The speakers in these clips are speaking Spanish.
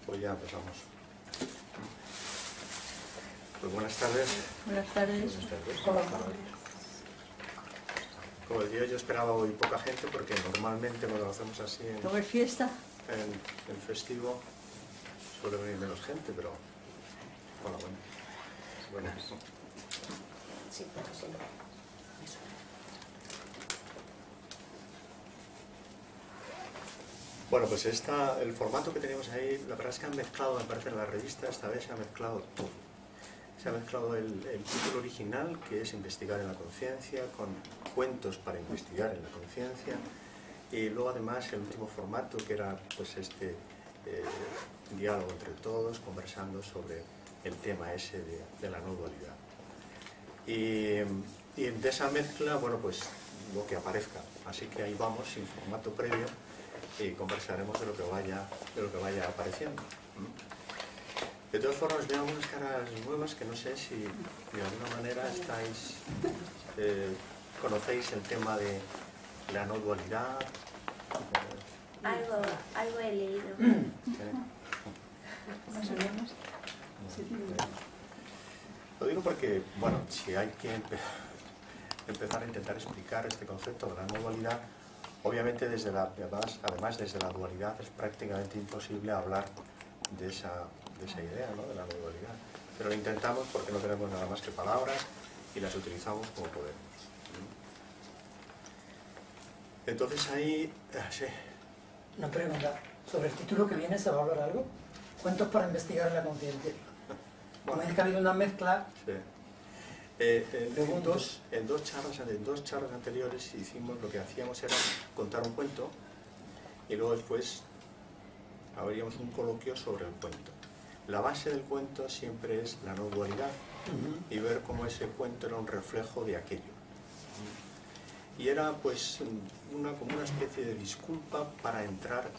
Pues ya empezamos. Pues buenas tardes. Buenas tardes. Buenas tardes. Hola. Como decía, yo esperaba hoy poca gente porque normalmente cuando lo hacemos así ¿Cómo es fiesta? en festivo suele venir menos gente, pero bueno. Buenas. Sí, pero sí. Eso. Bueno, pues el formato que teníamos ahí, la verdad es que han mezclado, me parece, en la revista, esta vez se ha mezclado todo. Se ha mezclado el título original, que es Investigar en la conciencia, con cuentos para investigar en la conciencia, y luego además el último formato, que era pues diálogo entre todos, conversando sobre el tema ese de la no dualidad. Y de esa mezcla, bueno, pues lo que aparezca. Así que ahí vamos, sin formato previo, y conversaremos de lo que vaya apareciendo. De todas formas, veo algunas caras nuevas que no sé si de alguna manera conocéis el tema de la no dualidad. Algo he leído. Más o menos. Sí. Lo digo porque, bueno, si hay que empezar a intentar explicar este concepto de la no dualidad, obviamente además desde la dualidad es prácticamente imposible hablar de esa idea, ¿no?, de la no dualidad. Pero lo intentamos porque no tenemos nada más que palabras y las utilizamos como podemos. Entonces ahí, sí. Una pregunta, sobre el título que viene, ¿se va a hablar algo? ¿Cuentos para investigar en la conciencia? Como es que ha habido una mezcla... Sí. En dos charlas anteriores lo que hacíamos era contar un cuento y luego después habríamos un coloquio sobre el cuento. La base del cuento siempre es la no dualidad y ver cómo ese cuento era un reflejo de aquello. Y era pues como una especie de disculpa para entrar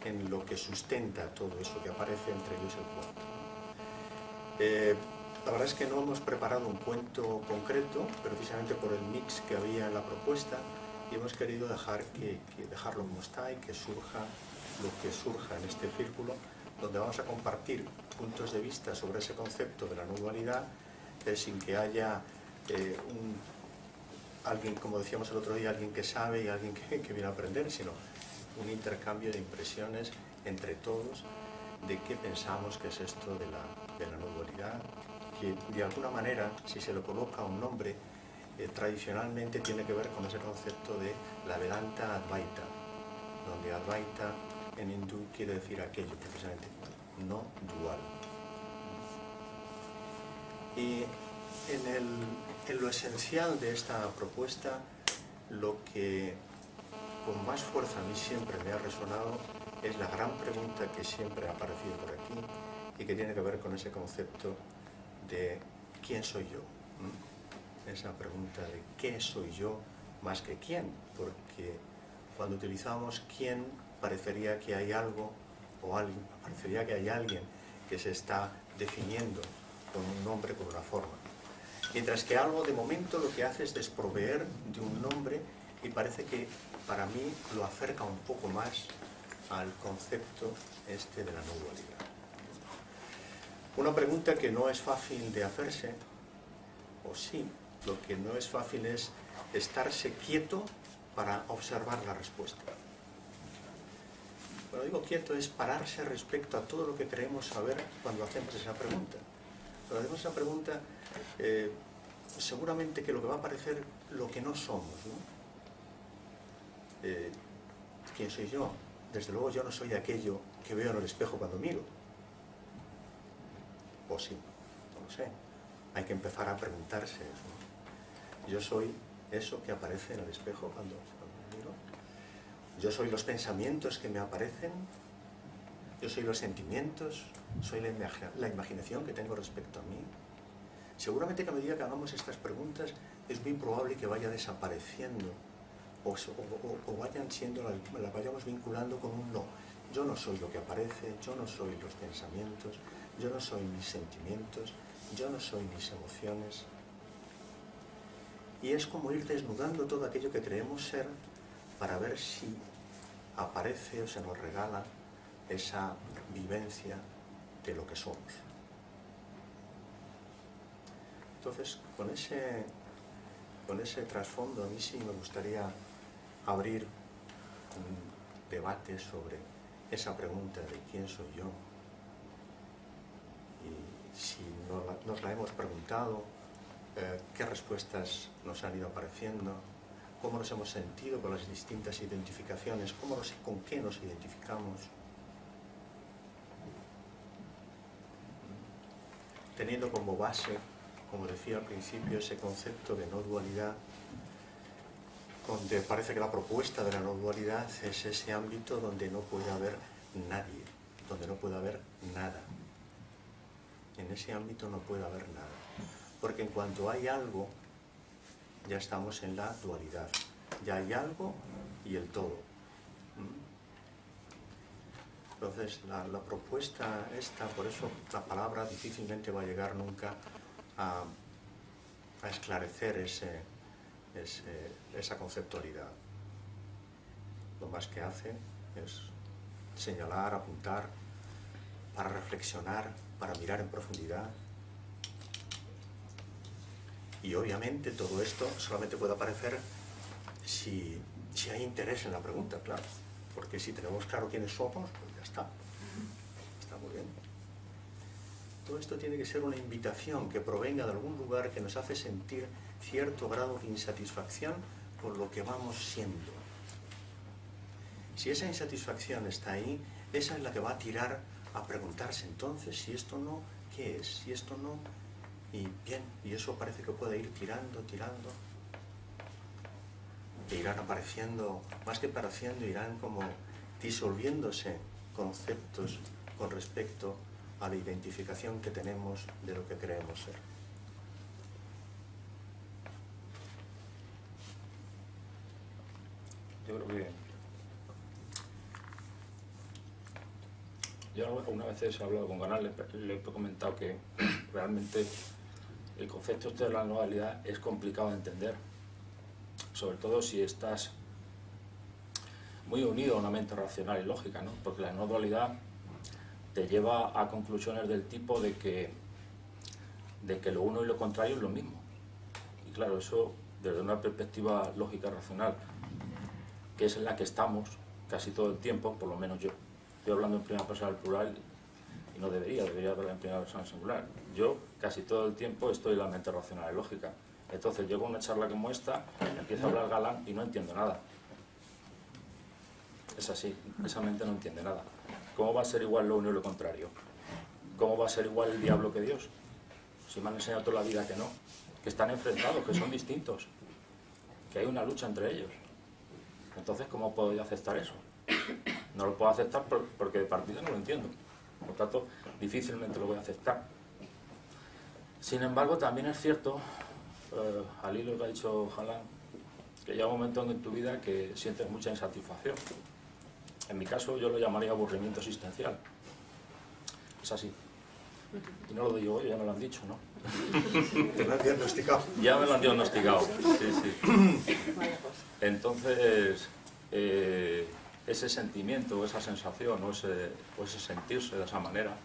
en lo que sustenta todo eso que aparece, entre ellos el cuento. La verdad es que no hemos preparado un cuento concreto, precisamente por el mix que había en la propuesta, y hemos querido dejarlo como está y que surja lo que surja en este círculo, donde vamos a compartir puntos de vista sobre ese concepto de la no dualidad, sin que haya alguien, como decíamos el otro día, alguien que sabe y alguien que viene a aprender, sino un intercambio de impresiones entre todos de qué pensamos que es esto de la no dualidad, que de alguna manera, si se le coloca un nombre, tradicionalmente tiene que ver con ese concepto de la Vedanta Advaita, donde Advaita en hindú quiere decir aquello, precisamente, no dual. Y en lo esencial de esta propuesta, lo que con más fuerza a mí siempre me ha resonado es la gran pregunta que siempre ha aparecido por aquí y que tiene que ver con ese concepto de ¿quién soy yo? Esa pregunta de ¿qué soy yo más que quién? Porque cuando utilizamos quién parecería que hay algo o alguien, parecería que hay alguien que se está definiendo con un nombre, con una forma. Mientras que algo de momento lo que hace es desproveer de un nombre y parece que para mí lo acerca un poco más al concepto de la no dualidad. Una pregunta que no es fácil de hacerse, o sí, lo que no es fácil es estarse quieto para observar la respuesta. Cuando digo quieto es pararse respecto a todo lo que creemos saber cuando hacemos esa pregunta. Cuando hacemos esa pregunta, seguramente que lo que va a parecer lo que no somos, ¿no? ¿Quién soy yo? Desde luego yo no soy aquello que veo en el espejo cuando miro. O sí, no lo sé. Hay que empezar a preguntarse eso, ¿no? Yo soy eso que aparece en el espejo cuando miro. Yo soy los pensamientos que me aparecen. Yo soy los sentimientos. Soy la imaginación que tengo respecto a mí. Seguramente que a medida que hagamos estas preguntas es muy probable que vaya desapareciendo o vayan siendo, la vayamos vinculando con un no. Yo no soy lo que aparece, yo no soy los pensamientos, yo no soy mis sentimientos, yo no soy mis emociones. Y es como ir desnudando todo aquello que creemos ser para ver si aparece o se nos regala esa vivencia de lo que somos. Entonces, con ese trasfondo, a mí sí me gustaría abrir un debate sobre esa pregunta de quién soy yo. Y si nos la hemos preguntado, qué respuestas nos han ido apareciendo, cómo nos hemos sentido con las distintas identificaciones, con qué nos identificamos. Teniendo como base, como decía al principio, ese concepto de no dualidad, donde parece que la propuesta de la no dualidad es ese ámbito donde no puede haber nadie, donde no puede haber nada. En ese ámbito no puede haber nada, porque en cuanto hay algo, ya estamos en la dualidad. Ya hay algo y el todo. Entonces, la propuesta esta, por eso la palabra difícilmente va a llegar nunca a esclarecer esa conceptualidad. Lo más que hace es señalar, apuntar, para reflexionar, para mirar en profundidad. Y obviamente todo esto solamente puede aparecer si hay interés en la pregunta, claro. Porque si tenemos claro quiénes somos, pues ya está. Está muy bien. Todo esto tiene que ser una invitación que provenga de algún lugar que nos hace sentir cierto grado de insatisfacción con lo que vamos siendo. Si esa insatisfacción está ahí, esa es la que va a tirar a preguntarse entonces, si esto no, ¿qué es? Si esto no, y bien, y eso parece que puede ir tirando, e irán apareciendo, más que apareciendo, irán como disolviéndose conceptos con respecto a la identificación que tenemos de lo que creemos ser. Yo creo que yo algunas veces he hablado con Canal, le he comentado que realmente el concepto de la no dualidad es complicado de entender, sobre todo si estás muy unido a una mente racional y lógica, ¿no? Porque la no dualidad te lleva a conclusiones del tipo de que lo uno y lo contrario es lo mismo. Y claro, eso desde una perspectiva lógica racional, que es en la que estamos casi todo el tiempo, por lo menos yo. Estoy hablando en primera persona del plural y no debería hablar en primera persona singular. Yo casi todo el tiempo estoy en la mente racional y lógica. Entonces llego a una charla como esta, empiezo a hablar galán y no entiendo nada. Es así, esa mente no entiende nada. ¿Cómo va a ser igual lo uno y lo contrario? ¿Cómo va a ser igual el diablo que Dios? Si me han enseñado toda la vida que no, que están enfrentados, que son distintos, que hay una lucha entre ellos. Entonces, ¿cómo puedo yo aceptar eso? No lo puedo aceptar porque de partida no lo entiendo. Por lo tanto, difícilmente lo voy a aceptar. Sin embargo, también es cierto, al hilo que ha dicho Jalán, que llega un momento en tu vida que sientes mucha insatisfacción. En mi caso, yo lo llamaría aburrimiento existencial. Es así. Y no lo digo yo, ya me lo han dicho, ¿no? ¿Te lo han diagnosticado? Ya me lo han diagnosticado, sí. Entonces, ese sentimiento, esa sensación, o ese sentirse de esa manera,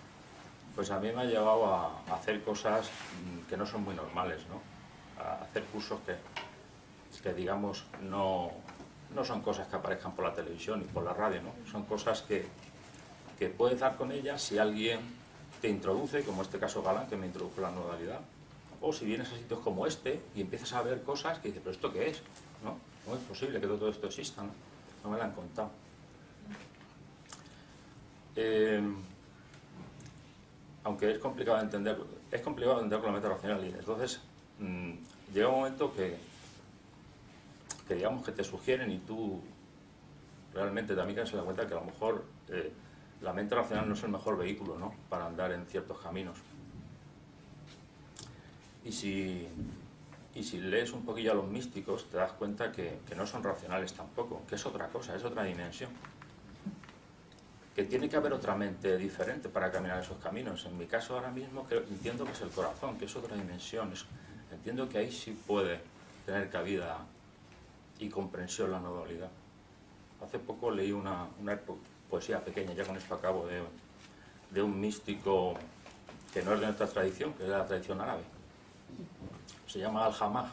pues a mí me ha llevado a hacer cosas que no son muy normales, ¿no? A hacer cursos que digamos, no son cosas que aparezcan por la televisión y por la radio, ¿no? Son cosas que puedes dar con ellas si alguien te introduce, como este caso Galán, que me introdujo la modalidad, o si vienes a sitios como este y empiezas a ver cosas que dices, ¿pero esto qué es? No es posible que todo esto exista, ¿no? No me lo han contado. Aunque es complicado de entender con la mente racional, y entonces llega un momento que digamos que te sugieren y tú realmente también se da cuenta que a lo mejor la mente racional no es el mejor vehículo, ¿no? Para andar en ciertos caminos. Y si lees un poquillo a los místicos, te das cuenta que no son racionales tampoco, que es otra cosa, es otra dimensión. Que tiene que haber otra mente diferente para caminar esos caminos. En mi caso ahora mismo entiendo que es el corazón, que es otra dimensión. Entiendo que ahí sí puede tener cabida y comprensión la no dualidad. Hace poco leí una poesía pequeña, ya con esto acabo, de un místico que no es de nuestra tradición, que es de la tradición árabe. Se llama Al-Hamaj.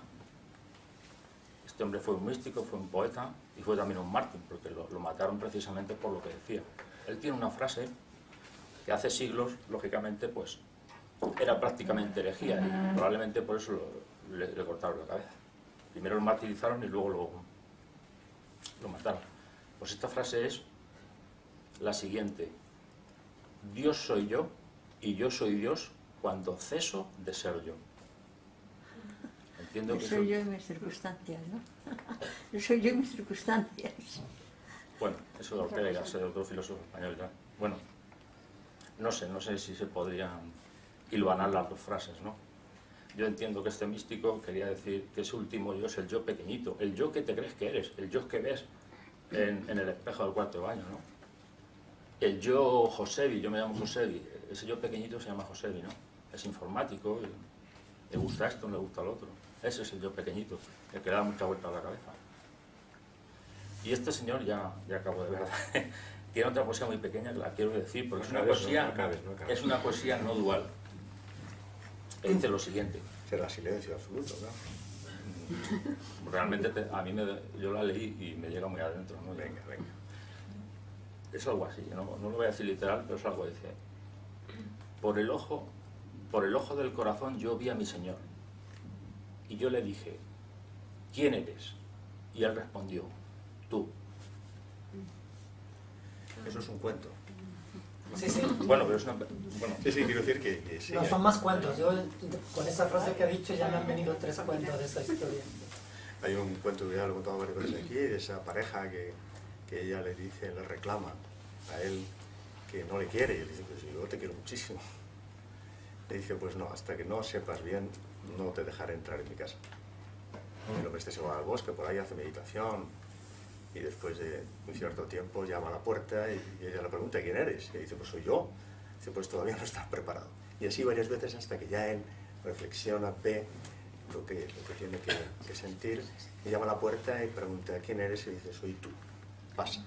Este hombre fue un místico, fue un poeta y fue también un mártir, porque lo mataron precisamente por lo que decía. Él tiene una frase que hace siglos, lógicamente, pues era prácticamente herejía y probablemente por eso le cortaron la cabeza. Primero lo martirizaron y luego lo mataron. Pues esta frase es la siguiente: Dios soy yo y yo soy Dios cuando ceso de ser yo. Entiendo que soy yo y mis circunstancias, ¿no? Yo soy yo y mis circunstancias. Bueno, eso de Ortega y Gasset, otro filósofo español ya. Bueno, no sé si se podrían hilvanar las dos frases, ¿no? Yo entiendo que este místico quería decir que ese último yo es el yo pequeñito, el yo que te crees que eres, el yo que ves en el espejo del cuarto de baño, ¿no? El yo Josebi, yo me llamo Josebi, ese yo pequeñito se llama Josebi, ¿no? Es informático, le gusta esto, no le gusta lo otro. Ese es el yo pequeñito, el que le da mucha vuelta a la cabeza. Y este señor, ya acabo de ver, tiene otra poesía muy pequeña que la quiero decir, porque es una poesía no dual. Dice lo siguiente. Será silencio absoluto, ¿no? Realmente yo la leí y me llega muy adentro, ¿no? Venga. Es algo así, no lo voy a decir literal, pero es algo que dice: por el ojo del corazón yo vi a mi Señor, y yo le dije, ¿quién eres? Y él respondió, tú. Eso es un cuento. Sí, sí. Bueno, pero es una... Bueno. Sí, quiero decir que sí. No, son más cuentos. Yo, con esa frase que ha dicho, ya me han venido 3 cuentos de esa historia. Hay un cuento que ya lo he contado varias veces aquí, de esa pareja que ella le dice, le reclama a él que no le quiere, y él dice, pues yo te quiero muchísimo. Le dice, pues no, hasta que no sepas bien, no te dejaré entrar en mi casa. Y el hombre se va al bosque, por ahí hace meditación, y después de un cierto tiempo llama a la puerta y ella le pregunta, ¿quién eres? Y dice, pues soy yo. Dice, pues todavía no estás preparado. Y así varias veces hasta que ya él reflexiona, ve lo que tiene que sentir, y llama a la puerta y pregunta, ¿quién eres? Y dice, soy tú. Pasa.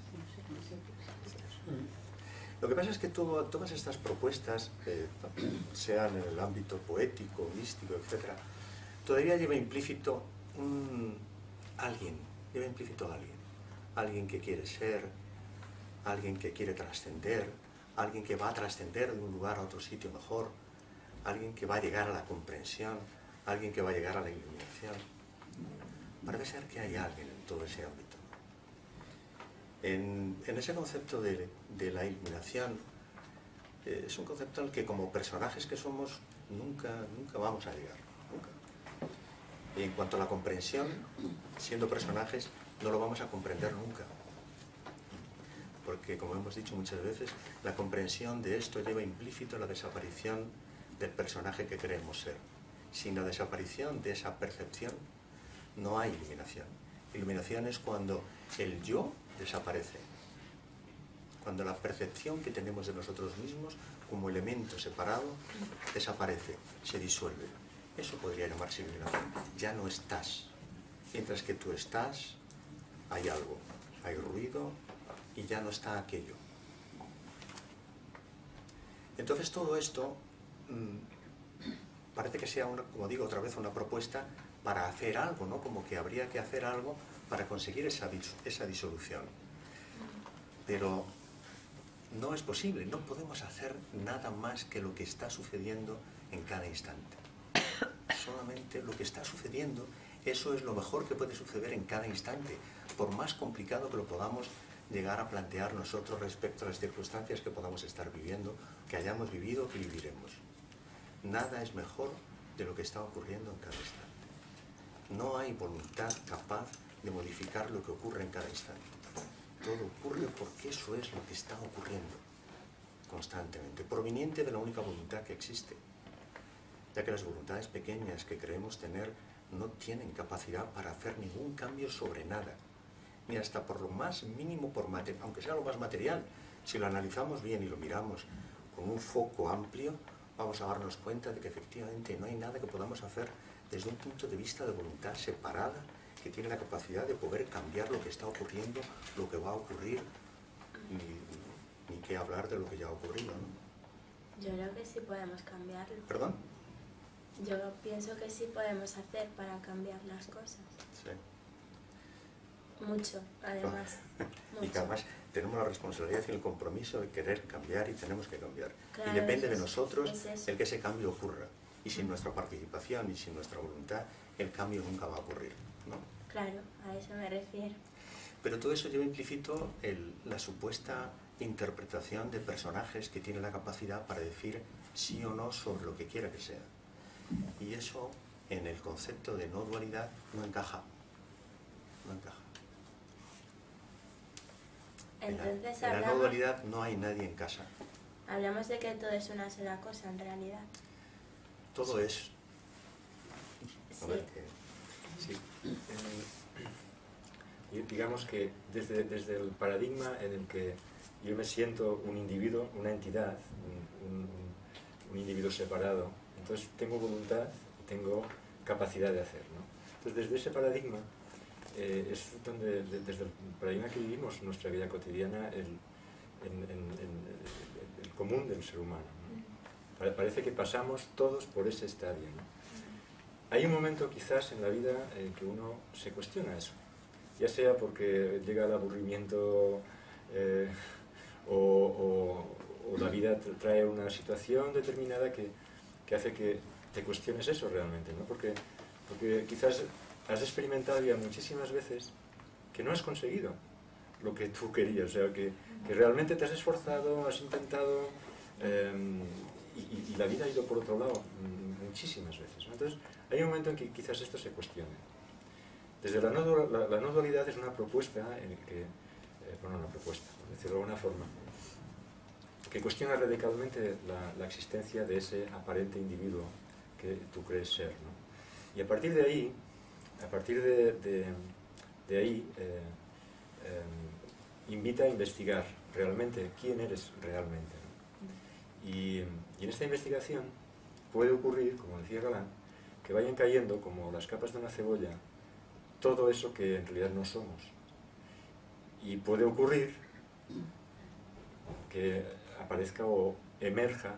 Lo que pasa es que todas estas propuestas, sean en el ámbito poético, místico, etc., todavía lleva implícito alguien, alguien que quiere ser, alguien que quiere trascender, alguien que va a trascender de un lugar a otro sitio mejor, alguien que va a llegar a la comprensión, alguien que va a llegar a la iluminación. Parece ser que hay alguien en todo ese ámbito. En ese concepto de la iluminación, es un concepto al que como personajes que somos nunca vamos a llegar, nunca. Y en cuanto a la comprensión, siendo personajes, no lo vamos a comprender nunca. Porque, como hemos dicho muchas veces, la comprensión de esto lleva implícito la desaparición del personaje que creemos ser. Sin la desaparición de esa percepción, no hay iluminación. Iluminación es cuando el yo desaparece, cuando la percepción que tenemos de nosotros mismos como elemento separado desaparece, se disuelve. Eso podría llamarse iluminación. Ya no estás. Mientras que tú estás, hay algo, hay ruido y ya no está aquello. Entonces todo esto parece que sea, como digo otra vez, una propuesta para hacer algo, ¿no? Como que habría que hacer algo para conseguir esa disolución. Pero no es posible, no podemos hacer nada más que lo que está sucediendo en cada instante. Solamente lo que está sucediendo, eso es lo mejor que puede suceder en cada instante, por más complicado que lo podamos llegar a plantear nosotros respecto a las circunstancias que podamos estar viviendo, que hayamos vivido, que viviremos. Nada es mejor de lo que está ocurriendo en cada instante. No hay voluntad capaz de modificar lo que ocurre en cada instante. Todo ocurre porque eso es lo que está ocurriendo constantemente, proveniente de la única voluntad que existe, ya que las voluntades pequeñas que creemos tener no tienen capacidad para hacer ningún cambio sobre nada, ni hasta por lo más mínimo, aunque sea lo más material. Si lo analizamos bien y lo miramos con un foco amplio, vamos a darnos cuenta de que efectivamente no hay nada que podamos hacer desde un punto de vista de voluntad separada, que tiene la capacidad de poder cambiar lo que está ocurriendo, lo que va a ocurrir, ni que hablar de lo que ya ha ocurrido, ¿no? Yo creo que sí podemos cambiarlo. ¿Perdón? Yo pienso que sí podemos hacer para cambiar las cosas. Sí. Mucho, además. Y que Mucho. además tenemos la responsabilidad y el compromiso de querer cambiar y tenemos que cambiar. Claro, y depende eso de es- nosotros es eso. el que ese cambio ocurra. Y sin nuestra participación y sin nuestra voluntad, el cambio nunca va a ocurrir, ¿no? Claro, a eso me refiero. Pero todo eso lleva implícito la supuesta interpretación de personajes que tienen la capacidad para decir sí o no sobre lo que quiera que sea. Y eso, en el concepto de no dualidad, no encaja. No encaja. Entonces En la no dualidad no hay nadie en casa. hablamos de que todo es una sola cosa en realidad. Todo es... A Sí. ver, Sí. Y digamos que desde el paradigma en el que yo me siento un individuo, una entidad, un individuo separado, entonces tengo voluntad y tengo capacidad de hacer, ¿no? Entonces desde ese paradigma es donde, desde el paradigma que vivimos nuestra vida cotidiana, el común del ser humano, ¿no? Parece que pasamos todos por ese estadio, ¿no? Hay un momento quizás en la vida en que uno se cuestiona eso, ya sea porque llega el aburrimiento o la vida trae una situación determinada que hace que te cuestiones eso realmente, ¿no? Porque quizás has experimentado ya muchísimas veces que no has conseguido lo que tú querías, o sea, que realmente te has esforzado, has intentado y la vida ha ido por otro lado muchísimas veces, ¿no? Entonces hay un momento en que quizás esto se cuestione. Desde la no dualidad es una propuesta en el que, bueno, una propuesta, por decirlo de alguna forma, que cuestiona radicalmente la existencia de ese aparente individuo que tú crees ser, ¿no? Y a partir de ahí, invita a investigar realmente quién eres realmente, ¿no? Y en esta investigación puede ocurrir, como decía Galán, que vayan cayendo como las capas de una cebolla todo eso que en realidad no somos. Y puede ocurrir que aparezca o emerja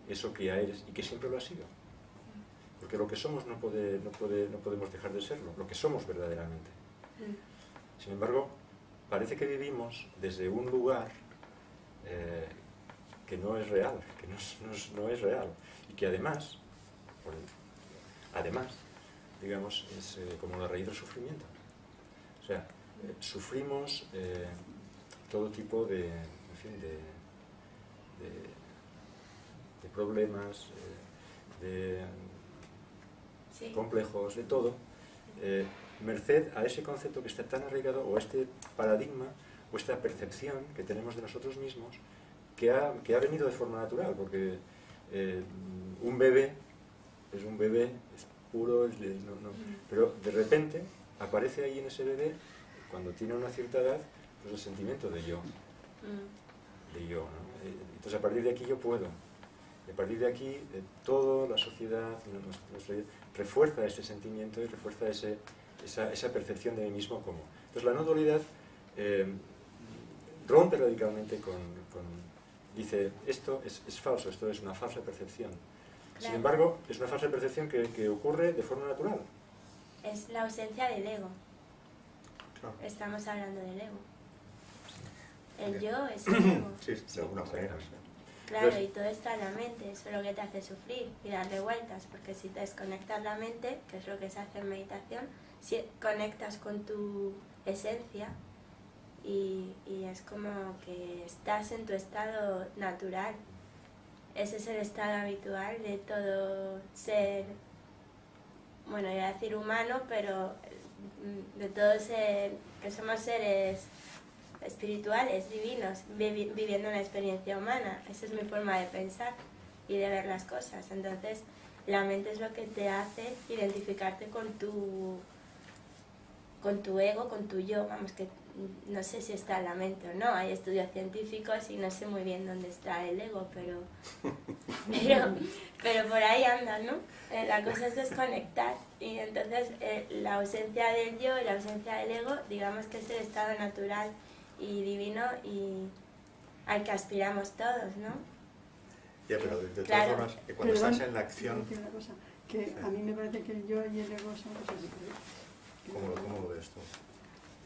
eso que ya eres y que siempre lo ha sido. Porque lo que somos no podemos dejar de serlo, lo que somos verdaderamente. Sin embargo, parece que vivimos desde un lugar que no es real, que no es real. Y que además, digamos, es como la raíz del sufrimiento. O sea, sufrimos todo tipo de problemas, de Sí. complejos, de todo, merced a ese concepto que está tan arraigado, o este paradigma, o esta percepción que tenemos de nosotros mismos, que ha venido de forma natural, porque un bebé es puro, pero de repente aparece ahí en ese bebé, cuando tiene una cierta edad, pues el sentimiento de yo, ¿no? Entonces a partir de aquí yo puedo. Y a partir de aquí, toda la sociedad nuestra vida, refuerza ese sentimiento y refuerza esa percepción de mí mismo como. Entonces la no dualidad rompe radicalmente dice, esto es falso, esto es una falsa percepción. Sin Claro. embargo, es una falsa percepción que ocurre de forma natural. Es la ausencia del ego. Claro. Estamos hablando del ego. El Bien. yo es el ego. Sí, de alguna manera. Sí. Claro, Pues- y todo está en la mente, eso es lo que te hace sufrir y darle vueltas, porque si te desconectas la mente, que es lo que se hace en meditación, si conectas con tu esencia y es como que estás en tu estado natural. Ese es el estado habitual de todo ser, bueno, iba a decir humano, pero de todo ser, que somos seres espirituales, divinos, viviendo una experiencia humana. Esa es mi forma de pensar y de ver las cosas. Entonces, la mente es lo que te hace identificarte con tu ego, con tu yo. Vamos, que no sé si está en la mente o no. Hay estudios científicos y no sé muy bien dónde está el ego, pero por ahí anda, ¿no? La cosa es desconectar. Y entonces, la ausencia del yo y la ausencia del ego, digamos que es el estado natural y divino y al que aspiramos todos, ¿no? Ya, pero de todas Claro. formas, cuando Perdón, estás en la acción, decir una cosa, que Sí. a mí me parece que el yo y el ego son cosas diferentes. ¿cómo lo ves tú?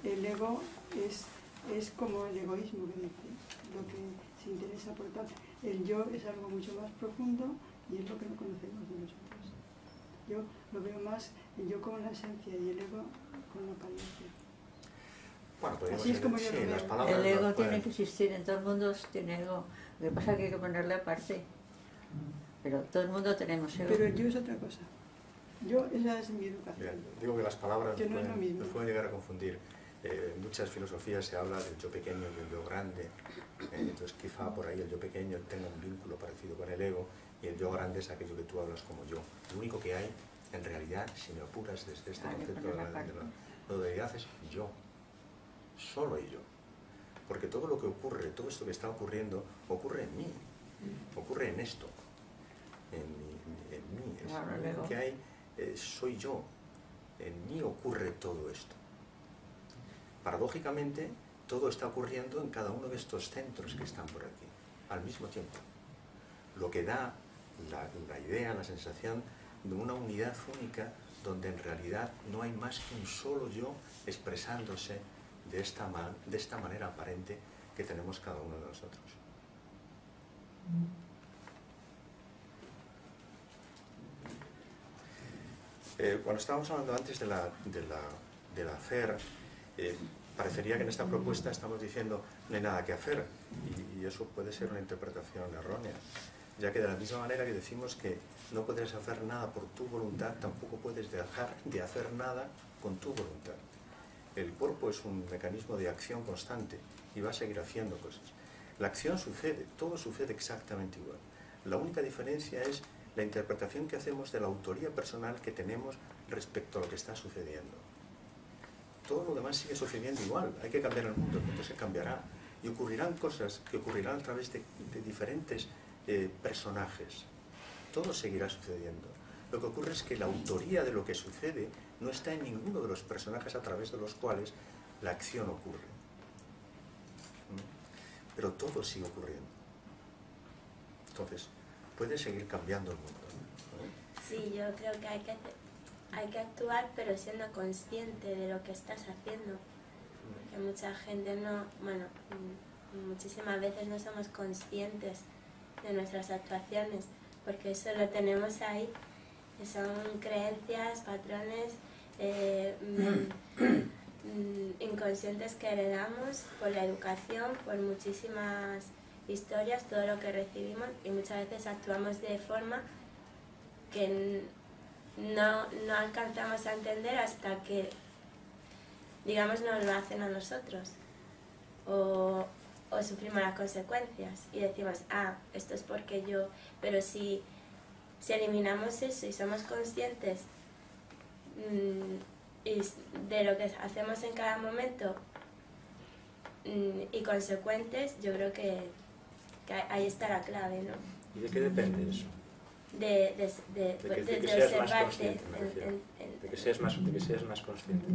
El ego es como el egoísmo que dice, lo que se interesa por tal. El yo es algo mucho más profundo y es lo que no conocemos de nosotros. Yo lo veo más el yo como la esencia y el ego con la apariencia. Bueno, podríamos Así es como yo sí, lo veo. las palabras El ego nos tiene pueden- que existir, en todo el mundo tiene ego. Lo que pasa es que hay que ponerle aparte. Pero todo el mundo tenemos ego. Pero el yo es otra cosa. Esa es mi educación. Bien, digo que las palabras Que no es lo mismo. nos pueden llegar a confundir. En muchas filosofías se habla del yo pequeño y del yo grande. Entonces quizá por ahí el yo pequeño tenga un vínculo parecido con el ego y el yo grande es aquello que tú hablas como yo. Lo único que hay, en realidad, si me apuras desde este Hay que concepto de poner la aparte. dualidad, es yo. Solo y yo. Porque todo lo que ocurre, todo esto que está ocurriendo, ocurre en mí. Ocurre en esto. En mí. Claro, el Lo ego. que hay soy yo. En mí ocurre todo esto. Paradójicamente, todo está ocurriendo en cada uno de estos centros que están por aquí, al mismo tiempo. Lo que da la idea, la sensación de una unidad única donde en realidad no hay más que un solo yo expresándose de esta manera aparente que tenemos cada uno de nosotros. Cuando estábamos hablando antes del hacer, parecería que en esta propuesta estamos diciendo no hay nada que hacer, y eso puede ser una interpretación errónea, ya que de la misma manera que decimos que no puedes hacer nada por tu voluntad, tampoco puedes dejar de hacer nada con tu voluntad. El cuerpo es un mecanismo de acción constante y va a seguir haciendo cosas. La acción sucede, todo sucede exactamente igual. La única diferencia es la interpretación que hacemos de la autoría personal que tenemos respecto a lo que está sucediendo. Todo lo demás sigue sucediendo igual, hay que cambiar el mundo se cambiará. Y ocurrirán cosas que ocurrirán a través de diferentes personajes. Todo seguirá sucediendo. Lo que ocurre es que la autoría de lo que sucede no está en ninguno de los personajes a través de los cuales la acción ocurre. Pero todo sigue ocurriendo. Entonces, puede seguir cambiando el mundo. Sí, yo creo que hay que actuar, pero siendo consciente de lo que estás haciendo. Porque mucha gente muchísimas veces no somos conscientes de nuestras actuaciones, porque eso lo tenemos ahí, que son creencias, patrones inconscientes que heredamos por la educación, por muchísimas historias, todo lo que recibimos, y muchas veces actuamos de forma que no alcanzamos a entender hasta que, digamos, nos lo hacen a nosotros o sufrimos las consecuencias y decimos, esto es porque yo, pero si eliminamos eso y somos conscientes de lo que hacemos en cada momento y consecuentes, yo creo que ahí está la clave, ¿no? ¿Y de qué depende eso? De que seas más consciente, me refiero. De que seas más consciente.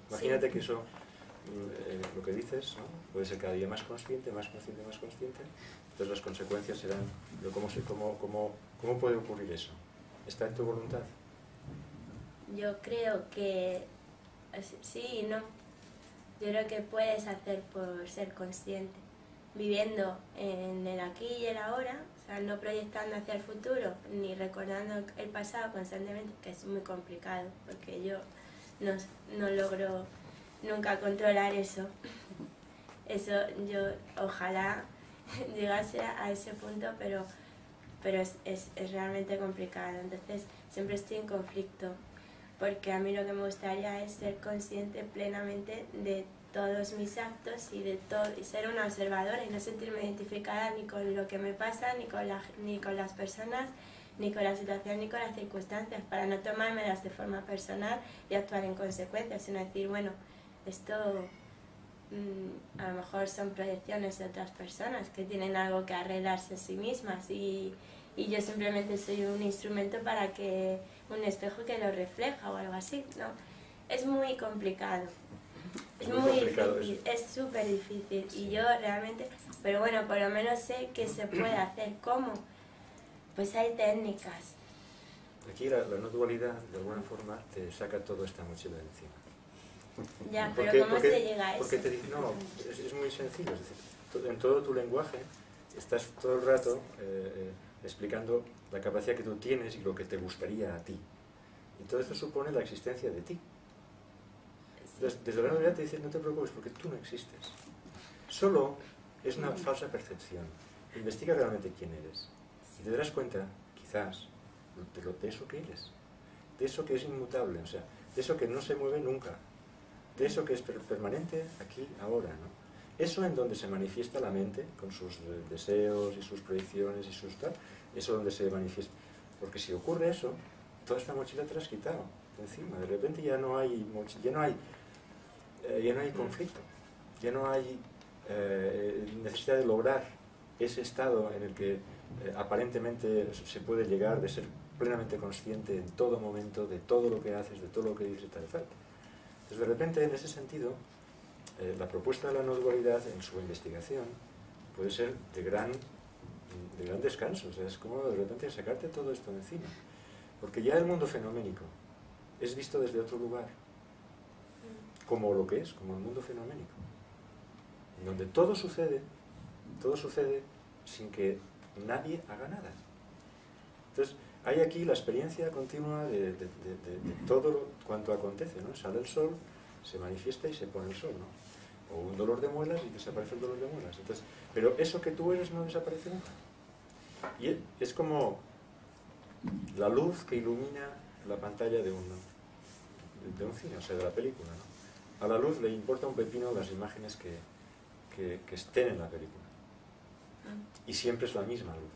Imagínate que eso, lo que dices, ¿no? Puede ser cada día más consciente. Entonces las consecuencias serán, pero ¿cómo puede ocurrir eso? ¿Está en tu voluntad? Yo creo que sí y no. Yo creo que puedes hacer por ser consciente, viviendo en el aquí y el ahora, o sea, no proyectando hacia el futuro, ni recordando el pasado constantemente, que es muy complicado, porque yo no logro nunca controlar eso. Eso yo ojalá llegase a ese punto, pero es realmente complicado. Entonces siempre estoy en conflicto, porque a mí lo que me gustaría es ser consciente plenamente de todos mis actos y de todo, y ser una observadora y no sentirme identificada ni con lo que me pasa, ni con las personas, ni con la situación, ni con las circunstancias, para no tomármelas de forma personal y actuar en consecuencia, sino decir, bueno, esto a lo mejor son proyecciones de otras personas que tienen algo que arreglarse a sí mismas y yo simplemente soy un instrumento para que un espejo que lo refleja o algo así, ¿no? Es muy complicado. Es muy difícil, es súper difícil, y yo realmente, pero bueno, por lo menos sé que se puede hacer. ¿Cómo? Pues hay técnicas. Aquí la no dualidad, de alguna forma, te saca toda esta mochila de encima. Ya, pero ¿cómo se llega a eso? Porque te dice, no, es muy sencillo. Es decir, en todo tu lenguaje estás todo el rato explicando la capacidad que tú tienes y lo que te gustaría a ti. Y todo esto supone la existencia de ti. Entonces, desde la no dualidad te dice, no te preocupes porque tú no existes. Solo es una falsa percepción. Investiga realmente quién eres. Y te darás cuenta, quizás, de eso que eres. De eso que es inmutable, o sea, de eso que no se mueve nunca. De eso que es permanente aquí, ahora, ¿no? Eso en donde se manifiesta la mente, con sus deseos y sus proyecciones y sus tal, eso es donde se manifiesta. Porque si ocurre eso, toda esta mochila te la has quitado de encima. De repente ya no hay conflicto, ya no hay necesidad de lograr ese estado en el que aparentemente se puede llegar de ser plenamente consciente en todo momento de todo lo que haces, de todo lo que dices y tal y tal. Entonces, de repente, en ese sentido, la propuesta de la no dualidad en su investigación puede ser de gran descanso. O sea, es como de repente sacarte todo esto de encima. Porque ya el mundo fenoménico es visto desde otro lugar, como lo que es, como el mundo fenoménico, en donde todo sucede sin que nadie haga nada. Entonces, hay aquí la experiencia continua de todo cuanto acontece, ¿no? Sale el sol, se manifiesta y se pone el sol, ¿no? O un dolor de muelas y desaparece el dolor de muelas. Entonces, pero eso que tú eres no desaparece nunca. Y es como la luz que ilumina la pantalla de un cine, o sea, de la película, ¿no? A la luz le importa un pepino las imágenes que estén en la película. Y siempre es la misma luz.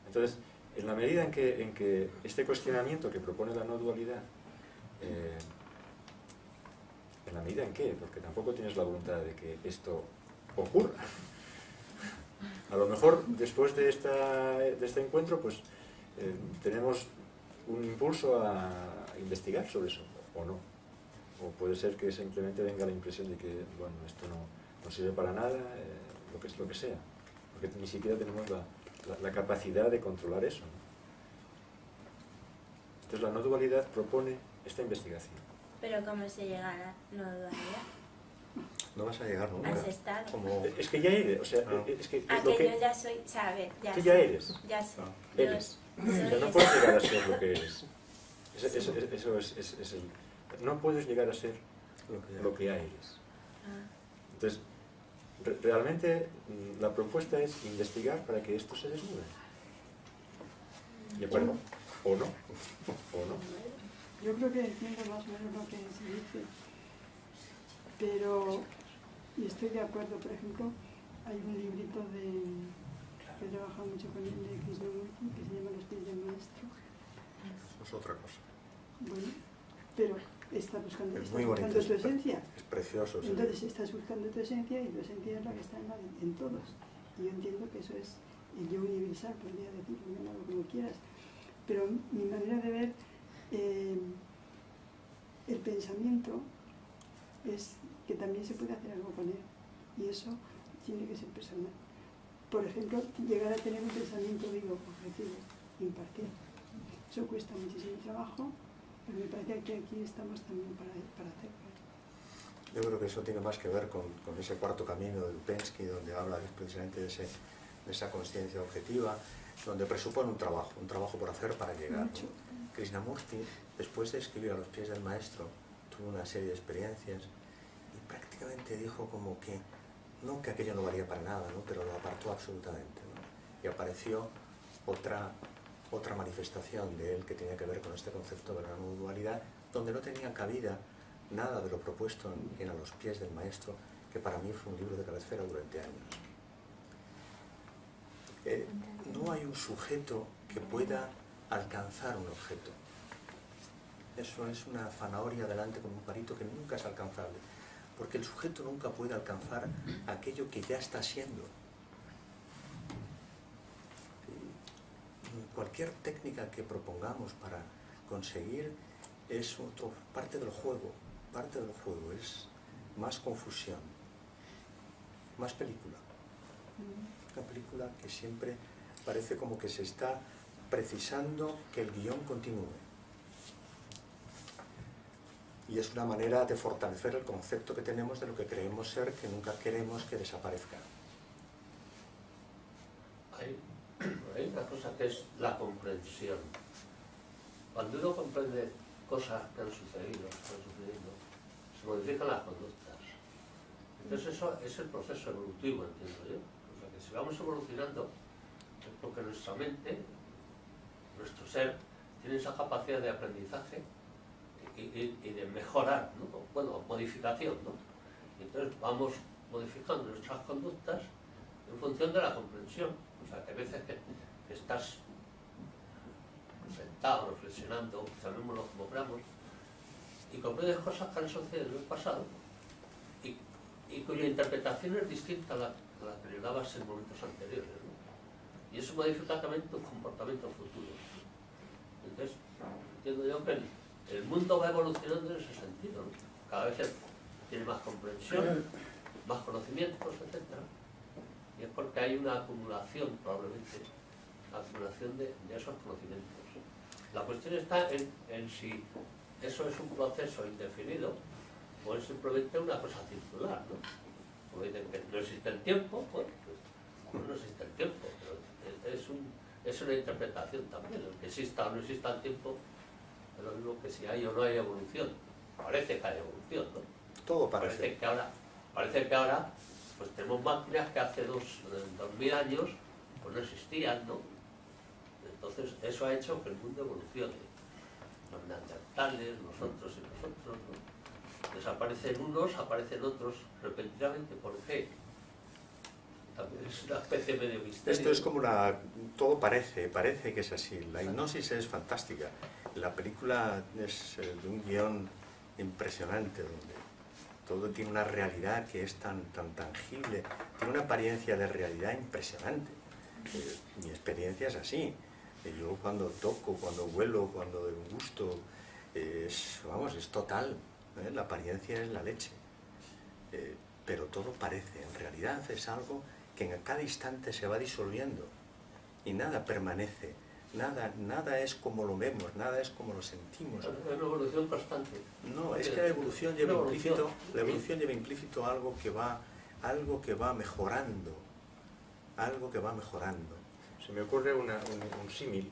Entonces, en la medida en que este cuestionamiento que propone la no dualidad, en la medida en que, porque tampoco tienes la voluntad de que esto ocurra. A lo mejor después de este encuentro, pues tenemos un impulso a investigar sobre eso, o no. O puede ser que simplemente venga la impresión de que, bueno, esto no sirve para nada, lo que sea, porque ni siquiera tenemos la capacidad de controlar eso, ¿no? Entonces la no dualidad propone esta investigación. Pero ¿cómo se llega a la no dualidad? No vas a llegar nunca. Has estado. Como... Es que ya eres, o sea, No. es que Yo ya soy, ¿sabes? Ya tú sé, ya eres. Ya sé. Eres. Yo O sea, soy no esa. puedes llegar a ser lo que eres. Eso es el... No puedes llegar a ser lo que ya eres. Ah. Entonces, realmente la propuesta es investigar para que esto se desnude. ¿Y acuerdo? ¿O no? ¿O no? Yo creo que entiendo más o menos lo que se dice, pero, y estoy de acuerdo, por ejemplo, hay un librito que trabaja mucho con él de Krishnamurti, que se llama Los pies del maestro. Eso es otra cosa. Bueno, pero está buscando, Es está muy bonito, buscando tu esencia. es precioso. Sí. Entonces estás buscando tu esencia y tu esencia es la que está en todos. Y yo entiendo que eso es el yo universal, podría decirlo, llámalo como quieras. Pero mi manera de ver el pensamiento es que también se puede hacer algo con él. Y eso tiene que ser personal. Por ejemplo, llegar a tener un pensamiento vivo, objetivo, imparcial. Eso cuesta muchísimo trabajo, pero me parece que aquí estamos también para hacerlo. Yo creo que eso tiene más que ver con ese cuarto camino de Upensky, donde habla precisamente de esa conciencia objetiva, donde presupone un trabajo por hacer para llegar, ¿no? Krishnamurti, después de escribir A los pies del maestro, tuvo una serie de experiencias y prácticamente dijo como que no que aquello no valía para nada, ¿no? Pero lo apartó absolutamente, ¿no? Y apareció otra manifestación de él que tenía que ver con este concepto de la no dualidad, donde no tenía cabida nada de lo propuesto en A los pies del maestro, que para mí fue un libro de cabecera durante años. No hay un sujeto que pueda alcanzar un objeto. Eso es una zanahoria delante con un palito que nunca es alcanzable, porque el sujeto nunca puede alcanzar aquello que ya está siendo. Cualquier técnica que propongamos para conseguir es parte del juego, es más confusión, más película. Una película que siempre Parece como que se está precisando que el guión continúe. Y es una manera de fortalecer el concepto que tenemos de lo que creemos ser, que nunca queremos que desaparezca. Hay una cosa que es la comprensión. Cuando uno comprende cosas que han sucedido, se modifican las conductas. Entonces eso es el proceso evolutivo, entiendo yo. O sea, que si vamos evolucionando es porque nuestra mente, nuestro ser, tiene esa capacidad de aprendizaje y de mejorar, ¿no? Bueno, modificación, ¿no? Y entonces vamos modificando nuestras conductas en función de la comprensión. O sea, que a veces que estás sentado, reflexionando, llamémoslo como queramos, y comprendes cosas que han sucedido en el pasado y cuya interpretación es distinta a la que le dabas en momentos anteriores, ¿no? Y eso modifica también tu comportamiento futuro. Entonces, entiendo yo que el mundo va evolucionando en ese sentido, ¿no? Cada vez tiene más comprensión, más conocimientos, etc. Y es porque hay una acumulación, probablemente, la acumulación de esos conocimientos. La cuestión está en si eso es un proceso indefinido o es simplemente una cosa circular, ¿no? Como dicen que no existe el tiempo, pues no existe el tiempo, pero es una interpretación también. El que exista o no exista el tiempo es lo mismo que si hay o no hay evolución. Parece que hay evolución, ¿no? Todo parece. Parece que ahora pues tenemos máquinas que hace 2000 años pues no existían, ¿no? Entonces eso ha hecho que el mundo evolucione. Los neandertales, nosotros y nosotros, ¿no? Desaparecen unos, aparecen otros repentinamente. ¿Por qué? También es una especie medio misterio. Esto es como todo parece que es así. La hipnosis es fantástica. La película es de un guión impresionante, donde todo tiene una realidad que es tan tangible, tiene una apariencia de realidad impresionante. Mi experiencia es así. Yo cuando toco, cuando huelo, cuando degusto, es total. La apariencia es la leche. Pero todo parece, en realidad es algo que en cada instante se va disolviendo y nada permanece, nada es como lo vemos, nada es como lo sentimos. Es una evolución constante. No, es que la evolución lleva implícito algo que va mejorando, algo que va mejorando. Se me ocurre un símil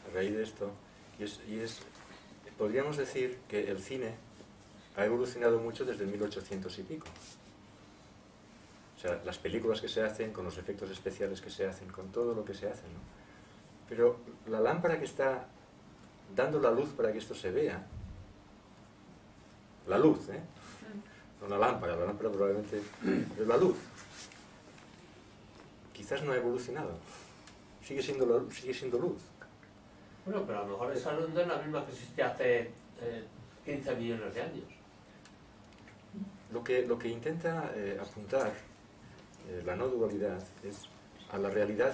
a raíz de esto, y es, podríamos decir que el cine ha evolucionado mucho desde 1800 y pico. O sea, las películas que se hacen, con los efectos especiales que se hacen, con todo lo que se hace, ¿no? Pero la lámpara que está dando la luz para que esto se vea, la luz, no la lámpara probablemente, pero la luz, quizás no ha evolucionado, sigue siendo luz. Bueno, pero a lo mejor esa luz no es la misma que existía hace 15 millones de años. Lo que intenta apuntar la no dualidad es a la realidad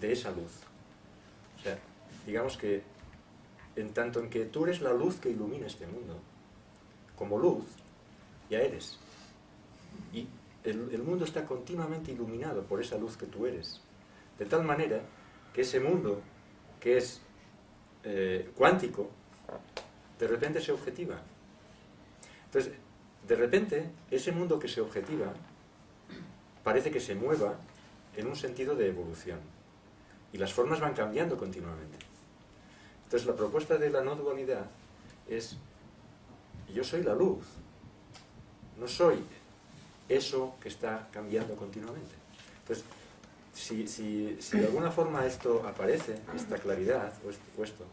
de esa luz. O sea, digamos que en tanto en que tú eres la luz que ilumina este mundo, como luz, ya eres. Y el mundo está continuamente iluminado por esa luz que tú eres. De tal manera que ese mundo, que es cuántico, de repente se objetiva. Entonces, de repente, ese mundo que se objetiva parece que se mueva en un sentido de evolución. Y las formas van cambiando continuamente. Entonces, la propuesta de la no dualidad es: yo soy la luz, no soy eso que está cambiando continuamente. Entonces, si de alguna forma esto aparece, esta claridad o esto,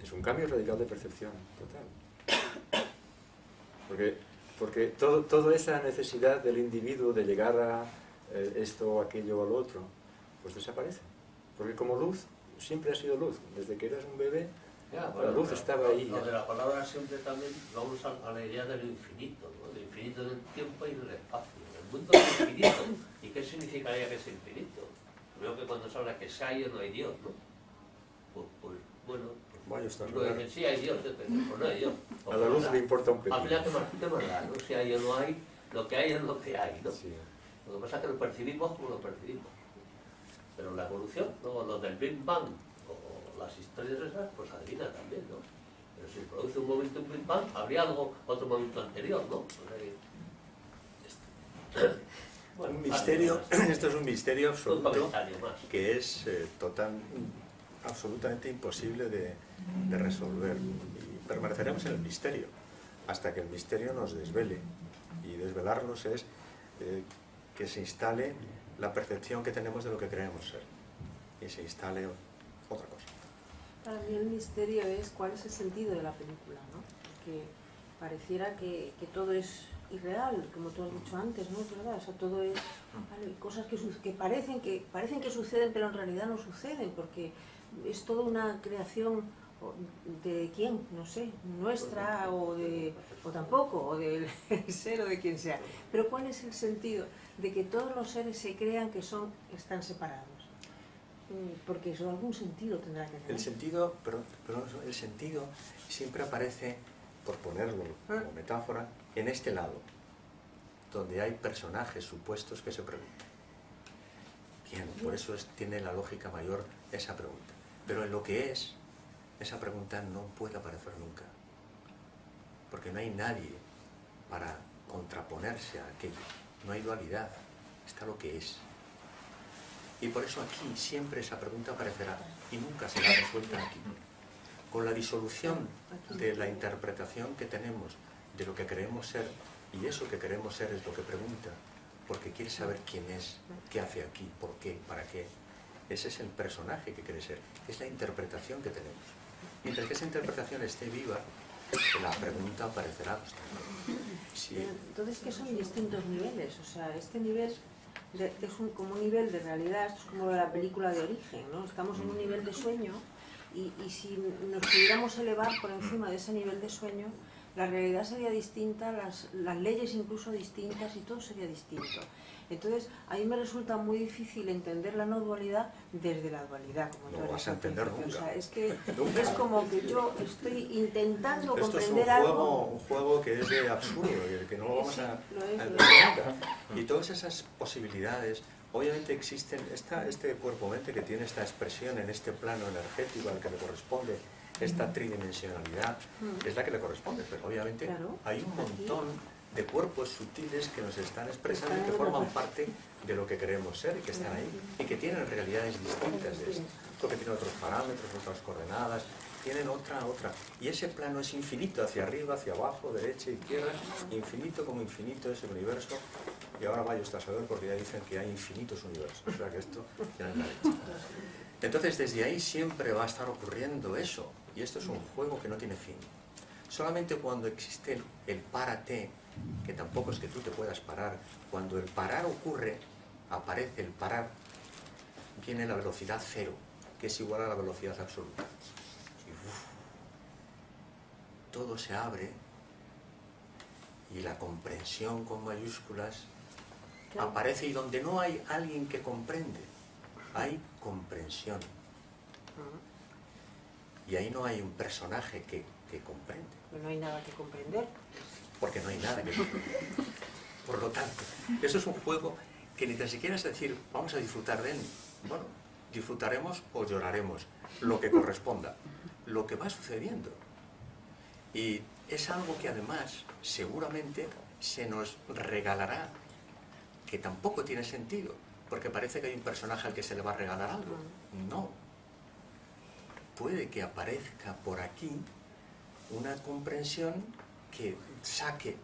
es un cambio radical de percepción total. Porque toda esa necesidad del individuo de llegar a esto o aquello o al otro, pues desaparece. Porque como luz, siempre ha sido luz. Desde que eras un bebé, la luz estaba ahí. Lo de la palabra siempre también vamos a la idea del infinito, ¿no? Del infinito del tiempo y del espacio. El mundo es infinito. ¿Y qué significaría que es infinito? Creo que cuando se habla que si hay o no hay Dios, ¿no? Pues bueno, sí hay Dios, pues no hay Dios. A la luz le importa un pepino. Al final, ¿qué más da, no? Si hay o no hay, lo que hay es lo que hay, ¿no? Sí. Lo que pasa es que lo percibimos como lo percibimos. Pero la evolución, luego lo del Big Bang, o las historias esas, pues adivina también, ¿no? Pero si produce un momento en Big Bang, habría otro momento anterior, ¿no? Bueno, un misterio, esto es un misterio absoluto, más. que es absolutamente imposible de resolver. Y permaneceremos en el misterio hasta que el misterio nos desvele. Y desvelarnos es que se instale la percepción que tenemos de lo que creemos ser. Y se instale otra cosa. Para mí el misterio es cuál es el sentido de la película, ¿no? Porque pareciera que todo es irreal, como tú has dicho antes, ¿no? Es verdad, o sea, todo es vale, cosas que parecen que suceden, pero en realidad no suceden, porque es toda una creación de quién, no sé, nuestra o tampoco, o del ser o de quien sea. Pero ¿cuál es el sentido de que todos los seres se crean que están separados? Porque eso algún sentido tendrá que tener. El sentido, el sentido siempre aparece, por ponerlo como metáfora, en este lado, donde hay personajes supuestos que se preguntan. Bien, por eso tiene la lógica mayor esa pregunta. Pero en lo que es, esa pregunta no puede aparecer nunca. Porque no hay nadie para contraponerse a aquello. No hay dualidad, está lo que es. Y por eso aquí siempre esa pregunta aparecerá y nunca será resuelta aquí. Con la disolución de la interpretación que tenemos de lo que queremos ser, y eso que queremos ser es lo que pregunta, porque quiere saber quién es, qué hace aquí, por qué, para qué. Ese es el personaje que quiere ser, es la interpretación que tenemos. Mientras que esa interpretación esté viva, la pregunta aparecerá. Sí. Entonces, ¿qué son distintos niveles? O sea, este nivel es como un nivel de realidad, esto es como la película de Origen, ¿no? Estamos en un nivel de sueño y si nos pudiéramos elevar por encima de ese nivel de sueño, la realidad sería distinta, las leyes incluso distintas y todo sería distinto. Entonces, a mí me resulta muy difícil entender la no dualidad desde la dualidad, como tú No vas a entender nunca. O sea, es que es como que yo estoy intentando comprender Esto es algo. un juego que es de absurdo y el que no lo vamos a entender nunca. Y todas esas posibilidades, obviamente existen, este cuerpo-mente que tiene esta expresión en este plano energético al que le corresponde, esta tridimensionalidad, es la que le corresponde, pero obviamente hay un montón de cuerpos sutiles que nos están expresando y que forman parte de lo que queremos ser y que están ahí y que tienen realidades distintas de esto, porque tienen otros parámetros, otras coordenadas, tienen otra. Y ese plano es infinito, hacia arriba, hacia abajo, derecha, izquierda, infinito como infinito es el universo. Y ahora vaya usted a saber porque ya dicen que hay infinitos universos, o sea que esto ya es la leche. Entonces desde ahí siempre va a estar ocurriendo eso, y esto es un juego que no tiene fin. Solamente cuando existe el párate, que tampoco es que tú te puedas parar, cuando el parar ocurre, aparece el parar, viene la velocidad cero, que es igual a la velocidad absoluta. Y, todo se abre y la comprensión con mayúsculas aparece, y donde no hay alguien que comprende, hay comprensión. Y ahí no hay un personaje que comprende. Pero no hay nada que comprender. Porque no hay nada que comprender. Por lo tanto, eso es un juego que ni tan siquiera es decir, vamos a disfrutar de él. Bueno, disfrutaremos o lloraremos, lo que corresponda, lo que va sucediendo. Y es algo que además seguramente se nos regalará, que tampoco tiene sentido, porque parece que hay un personaje al que se le va a regalar algo. No. Puede que aparezca por aquí una comprensión que saque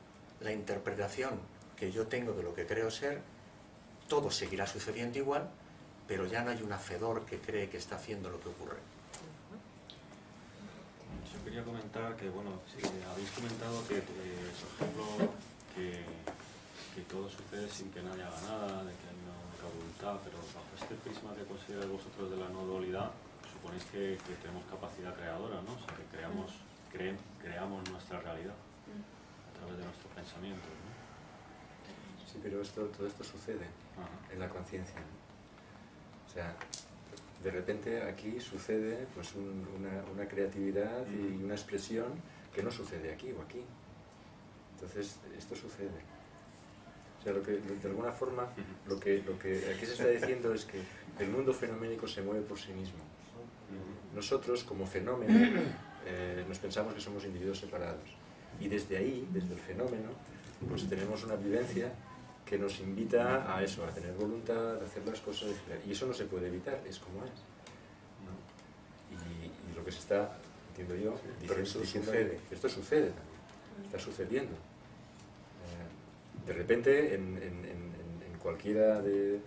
la interpretación que yo tengo de lo que creo ser. Todo seguirá sucediendo igual, pero ya no hay un hacedor que cree que está haciendo lo que ocurre. Yo quería comentar que, bueno, habéis comentado que, por ejemplo, que todo sucede sin que nadie haga nada, de que hay una única voluntad, pero bajo este prisma que consideráis vosotros de la no dualidad, suponéis que tenemos capacidad creadora, ¿no? O sea, que creamos nuestra realidad a través de nuestros pensamientos, ¿no? Sí, pero todo esto sucede en la conciencia. O sea, de repente aquí sucede pues una creatividad y una expresión que no sucede aquí o aquí. Entonces, esto sucede. O sea, de alguna forma, lo que aquí se está diciendo es que el mundo fenoménico se mueve por sí mismo. Nosotros, como fenómeno, nos pensamos que somos individuos separados. Y desde ahí, desde el fenómeno, pues tenemos una vivencia que nos invita a eso, a tener voluntad, a hacer las cosas, y eso no se puede evitar, es como es, ¿no? Y lo que se está, entiendo yo, diciendo que esto sucede también, está sucediendo. De repente, en cualquiera de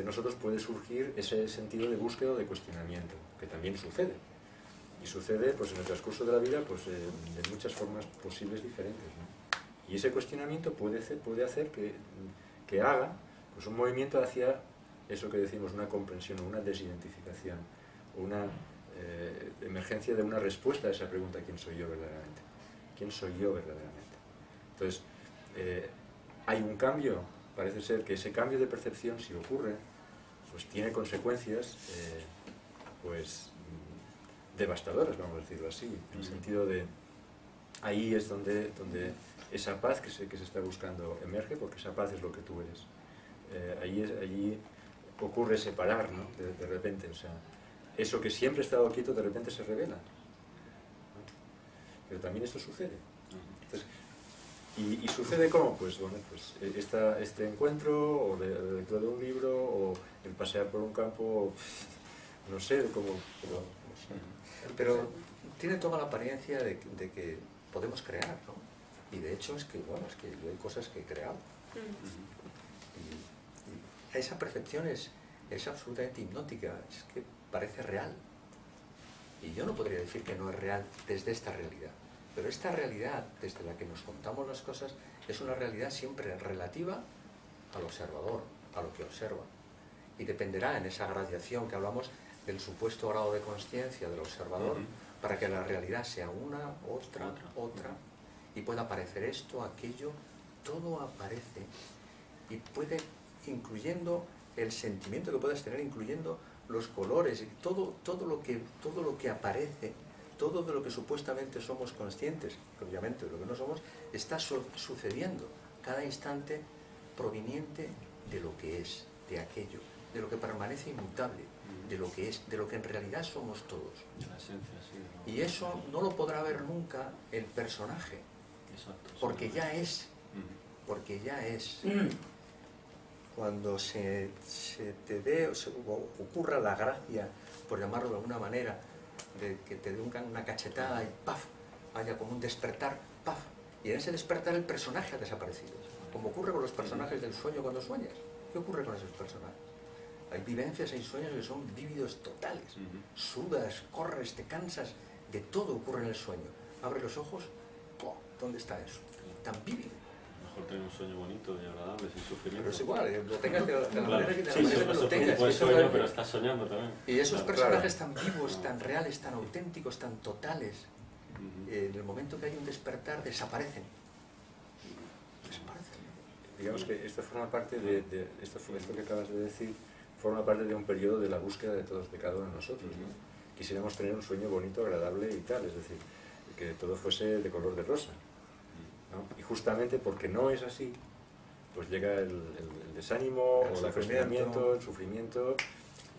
nosotros puede surgir ese sentido de búsqueda o de cuestionamiento, que también sucede. Y sucede pues, en el transcurso de la vida pues, de muchas formas posibles diferentes, ¿no? Y ese cuestionamiento puede hacer que haga pues, un movimiento hacia eso que decimos, una comprensión o una desidentificación, una emergencia de una respuesta a esa pregunta, ¿quién soy yo verdaderamente? ¿Quién soy yo verdaderamente? Entonces, hay un cambio, parece ser que ese cambio de percepción, si ocurre, pues tiene consecuencias pues devastadoras, vamos a decirlo así, en el sentido de ahí es donde esa paz que se está buscando emerge, porque esa paz es lo que tú eres. Allí ocurre separar, ¿no? De repente, o sea, eso que siempre ha estado quieto de repente se revela, ¿no? Pero también esto sucede. Entonces, ¿y sucede cómo? Pues bueno, pues este encuentro, o la lectura de un libro, o el pasear por un campo, no sé cómo... Pero tiene toda la apariencia de que podemos crear, ¿no? Y de hecho es que, bueno, es que hay cosas que he creado. Y esa percepción es absolutamente hipnótica, es que parece real. Y yo no podría decir que no es real desde esta realidad. Pero esta realidad, desde la que nos contamos las cosas, es una realidad siempre relativa al observador, a lo que observa. Y dependerá en esa gradación que hablamos del supuesto grado de conciencia del observador, para que la realidad sea una, otra, y pueda aparecer esto, aquello, todo aparece, y puede, incluyendo el sentimiento que puedas tener, incluyendo los colores, todo lo que aparece, todo de lo que supuestamente somos conscientes, que obviamente de lo que no somos, está sucediendo cada instante proveniente de lo que es, de aquello, de lo que permanece inmutable, de lo que es, de lo que en realidad somos todos. La esencia, sí. Y eso no lo podrá ver nunca el personaje, porque ya es, cuando se te dé, o ocurra la gracia, por llamarlo de alguna manera, de que te dé una cachetada y ¡paf!, haya como un despertar, ¡paf!, y en ese despertar el personaje ha desaparecido, como ocurre con los personajes del sueño cuando sueñas. ¿Qué ocurre con esos personajes? Hay vivencias, hay sueños que son vívidos totales. Sudas, corres, te cansas, de todo ocurre en el sueño. Abre los ojos, ¡pum!, ¿dónde está eso? Tan vívido. Mejor tener un sueño bonito y agradable, sin sufrimiento. Pero es igual, lo tengas de la manera que te sí, lo tengas. Pues sueño, pero estás soñando también. Y esos personajes tan vivos, tan reales, tan auténticos, tan totales, en el momento que hay un despertar, desaparecen. Digamos que esto forma parte esto que acabas de decir, forma parte de un periodo de la búsqueda de cada uno de nosotros, ¿no? Quisiéramos tener un sueño bonito, agradable y tal, es decir, que todo fuese de color de rosa, ¿no? Y justamente porque no es así, pues llega el desánimo, o el cuestionamiento, el sufrimiento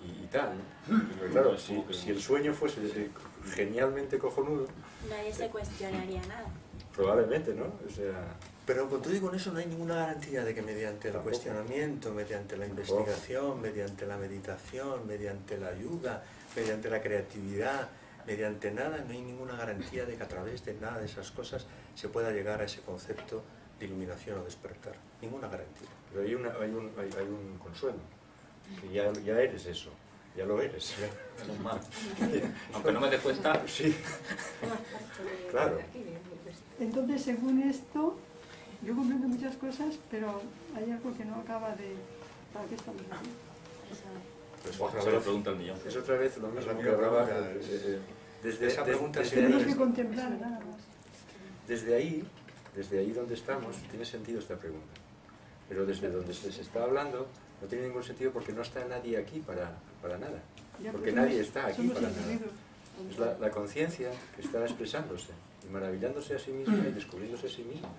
y tal, ¿no? Pero claro, si el sueño fuese genialmente cojonudo, nadie se cuestionaría nada. Probablemente, ¿no? O sea... Pero con todo y con eso no hay ninguna garantía de que mediante el cuestionamiento, mediante la investigación, mediante la meditación, mediante la ayuda, mediante la creatividad, mediante nada, no hay ninguna garantía de que a través de nada de esas cosas se pueda llegar a ese concepto de iluminación o despertar. Ninguna garantía. Pero hay un consuelo, que ya eres eso, ya lo eres. Aunque no me dé cuenta. Sí, claro. Entonces, según esto, yo comprendo muchas cosas, pero hay algo que no acaba de... ¿Para qué estamos aquí? Pues otra vez, pregunta el millón. es otra vez lo mismo que hablaba. Esa pregunta tenemos que contemplar nada más. Desde ahí donde estamos, tiene sentido esta pregunta. Pero desde donde se está hablando, no tiene ningún sentido porque no está nadie aquí para nada. Porque nadie está aquí para nada. Es la conciencia que está expresándose y maravillándose a sí misma y descubriéndose a sí misma.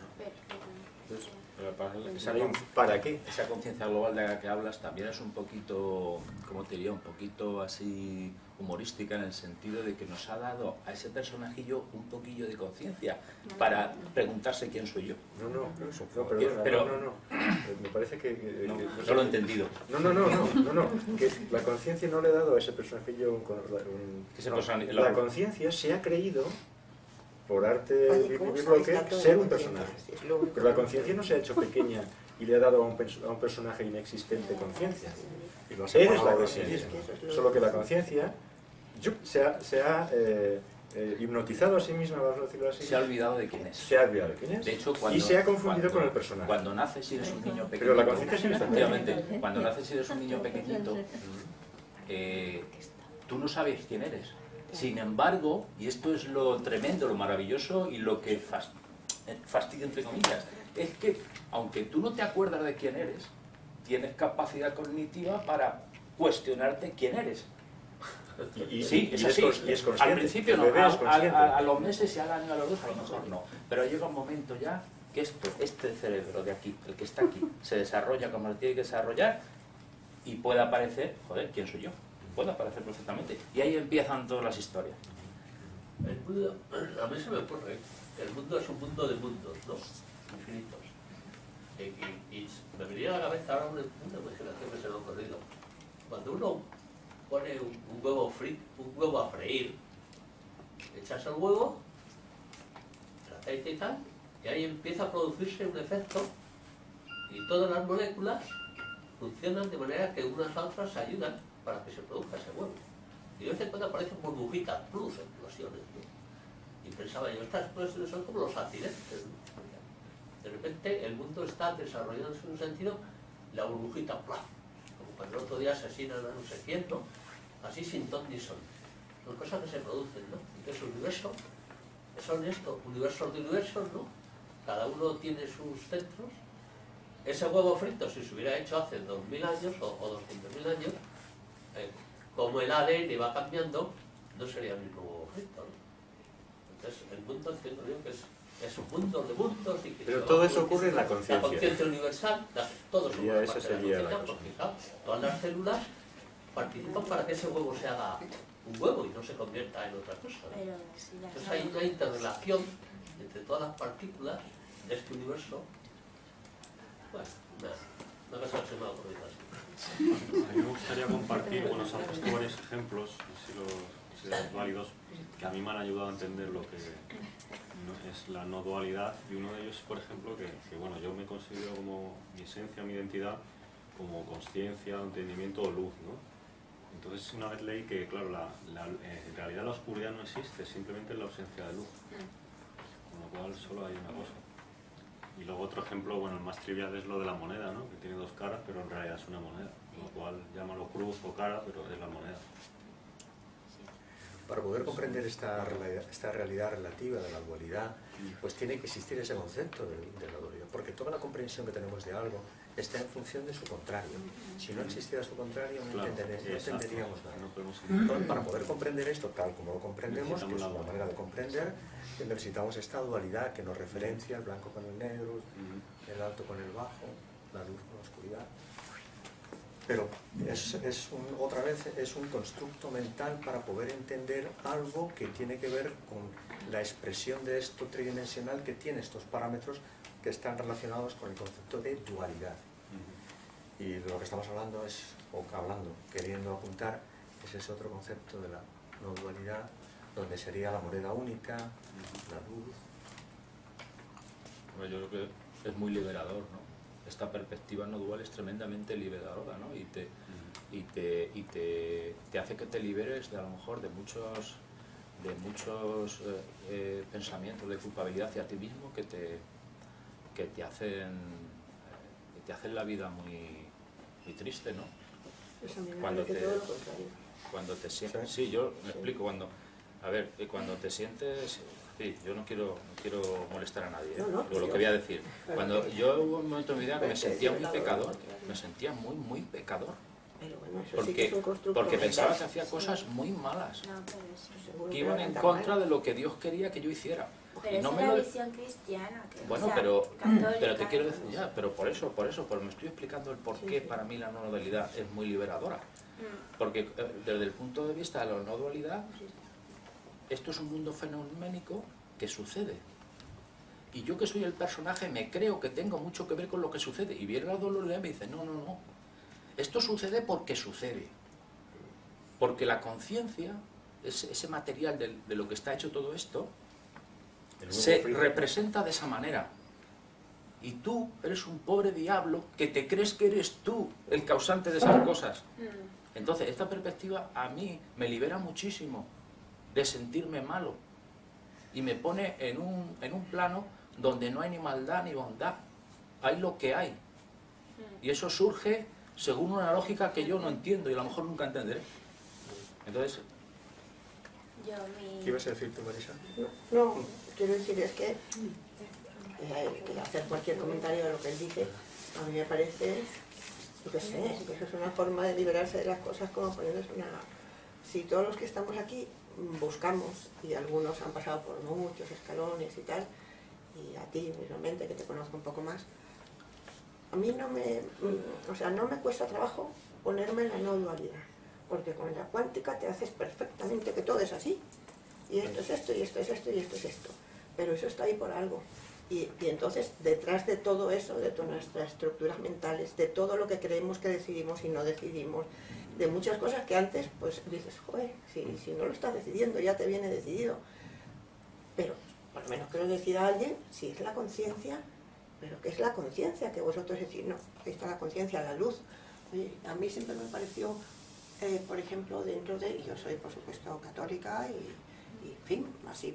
Entonces, ¿para qué? Esa conciencia global de la que hablas también es un poquito, ¿cómo te diría? Un poquito así humorística, en el sentido de que nos ha dado a ese personajillo un poquillo de conciencia para preguntarse quién soy yo. Pero me parece que no lo he entendido. No, que la conciencia no le ha dado a ese personajillo la conciencia se ha creído por arte de bloque ser un personaje, pero la conciencia no se ha hecho pequeña y le ha dado a un personaje inexistente conciencia. Eres la conciencia, solo que la conciencia se ha hipnotizado a sí misma, vamos a decirlo así. Se ha olvidado de quién es. Se ha olvidado de quién es. De hecho, y se ha confundido con el personaje. Cuando naces y eres un niño pequeñito. Pero la conciencia sí está. Efectivamente, cuando naces y eres un niño pequeñito, tú no sabes quién eres. Sin embargo, y esto es lo tremendo, lo maravilloso y lo que fastidia entre comillas, es que aunque tú no te acuerdas de quién eres, tienes capacidad cognitiva para cuestionarte quién eres. Sí, es así. Al principio no, a los meses y al año, a los 2 a lo mejor no, pero llega un momento ya que este cerebro de aquí, el que está aquí, se desarrolla como lo tiene que desarrollar y puede aparecer, joder, ¿quién soy yo? Puede aparecer perfectamente. Y ahí empiezan todas las historias. El mundo, a mí se me ocurre, el mundo es un mundo de mundos, ¿no? Infinitos. Y me venía a la cabeza ahora una imaginación que se me ha ocurrido. Cuando uno pone un huevo a freír, echas el huevo, el aceite y tal, y ahí empieza a producirse un efecto y todas las moléculas funcionan de manera que unas a otras ayudan para que se produzca ese huevo. Y de vez en cuando aparecen burbujitas, plus, explosiones, ¿no? Y pensaba yo, estas explosiones son como los accidentes, ¿no? De repente el mundo está desarrollándose en un sentido, la burbujita, ¡plaf! Como cuando el otro día asesinan a no sé quién, ¿no? Así sin ton ni son. Son cosas que se producen, ¿no? Entonces el universo, son esto, universos de universos, ¿no? Cada uno tiene sus centros. Ese huevo frito, si se hubiera hecho hace 2000 años o 200.000 años, como el ADN va cambiando, no sería el mismo huevo frito, ¿no? Entonces el mundo, entiendo yo que es un mundo de mundos y que... Pero todo eso ocurre en la conciencia. La conciencia universal, todos somos parte de la conciencia, porque todas las células participan para que ese huevo se haga un huevo y no se convierta en otra cosa, ¿no? Entonces hay una interrelación entre todas las partículas de este universo. Bueno, una cosa que se me ha ocurrido así. A mí me gustaría compartir, bueno, se han puesto varios ejemplos, si los válidos, que a mí me han ayudado a entender lo que es la no dualidad, y uno de ellos, por ejemplo, que bueno, yo me considero como mi esencia, mi identidad, como consciencia, entendimiento o luz, ¿no? Entonces una vez leí que, claro, en realidad la oscuridad no existe, simplemente es la ausencia de luz, con lo cual solo hay una cosa. Y luego otro ejemplo, bueno, el más trivial es lo de la moneda, ¿no? Que tiene dos caras, pero en realidad es una moneda, con lo cual llámalo cruz o cara, pero es la moneda. Para poder comprender esta realidad relativa de la dualidad, pues tiene que existir ese concepto de la dualidad, porque toda la comprensión que tenemos de algo está en función de su contrario. Si no existiera su contrario, no entenderíamos nada. Entonces, para poder comprender esto tal como lo comprendemos, que es una manera de comprender, necesitamos esta dualidad que nos referencia el blanco con el negro, el alto con el bajo, la luz con la oscuridad. Pero otra vez es un constructo mental para poder entender algo que tiene que ver con la expresión de esto tridimensional que tiene estos parámetros que están relacionados con el concepto de dualidad. Y de lo que estamos hablando queriendo apuntar, es ese otro concepto de la no dualidad, donde sería la moneda única, la luz. Bueno, yo creo que es muy liberador, ¿no? Esta perspectiva no dual es tremendamente liberadora, ¿no? Y te hace que te liberes de, a lo mejor de muchos pensamientos de culpabilidad hacia ti mismo que te hacen la vida muy triste, ¿no? Pues a mí me parece todo lo contrario. Cuando te sientes... Sí, yo me explico. Cuando te sientes... Sí, yo no quiero molestar a nadie, ¿eh? Lo que voy a decir. Cuando yo hubo un momento en mi vida que me sentía muy pecador, muy pecador. Porque pensaba que hacía cosas muy malas, que iban en contra de lo que Dios quería que yo hiciera. Pero y no es me la lo... visión cristiana. Que, Bueno, o sea, pero católica, te quiero decir ya, pero por eso, pues me estoy explicando el por qué para mí la no dualidad es muy liberadora. Porque desde el punto de vista de la no dualidad, esto es un mundo fenoménico que sucede. Y yo que soy el personaje me creo que tengo mucho que ver con lo que sucede. Y viene la dualidad y me dice, no, no, no. Esto sucede porque sucede. Porque la conciencia, ese material de lo que está hecho todo esto, se representa de esa manera. Y tú eres un pobre diablo que te crees que eres tú el causante de esas cosas. Entonces, esta perspectiva a mí me libera muchísimo de sentirme malo. Y me pone en un plano donde no hay ni maldad ni bondad. Hay lo que hay. Y eso surge según una lógica que yo no entiendo y a lo mejor nunca entenderé. Entonces... ¿Qué ibas a decir tú, Marisa? No, quiero decir, es que hacer cualquier comentario de lo que él dice, a mí me parece, yo qué sé, que eso es una forma de liberarse de las cosas como ponerles una... Si todos los que estamos aquí buscamos, y algunos han pasado por muchos escalones y tal, y a ti mismamente, que te conozco un poco más, a mí no me cuesta trabajo ponerme en la no dualidad, porque con la cuántica te haces perfectamente que todo es así, y esto es esto, y esto es esto, y esto es esto, pero eso está ahí por algo. Y entonces, detrás de todo eso, de todas nuestras estructuras mentales, de todo lo que creemos que decidimos y no decidimos, de muchas cosas que antes, pues dices, joder, si no lo estás decidiendo, ya te viene decidido. Pero, por lo menos que lo decida alguien, si es la conciencia, pero ¿qué es la conciencia? Que vosotros decís, no, ahí está la conciencia, la luz. Oye, a mí siempre me pareció, por ejemplo, dentro de, yo soy por supuesto católica y en fin, así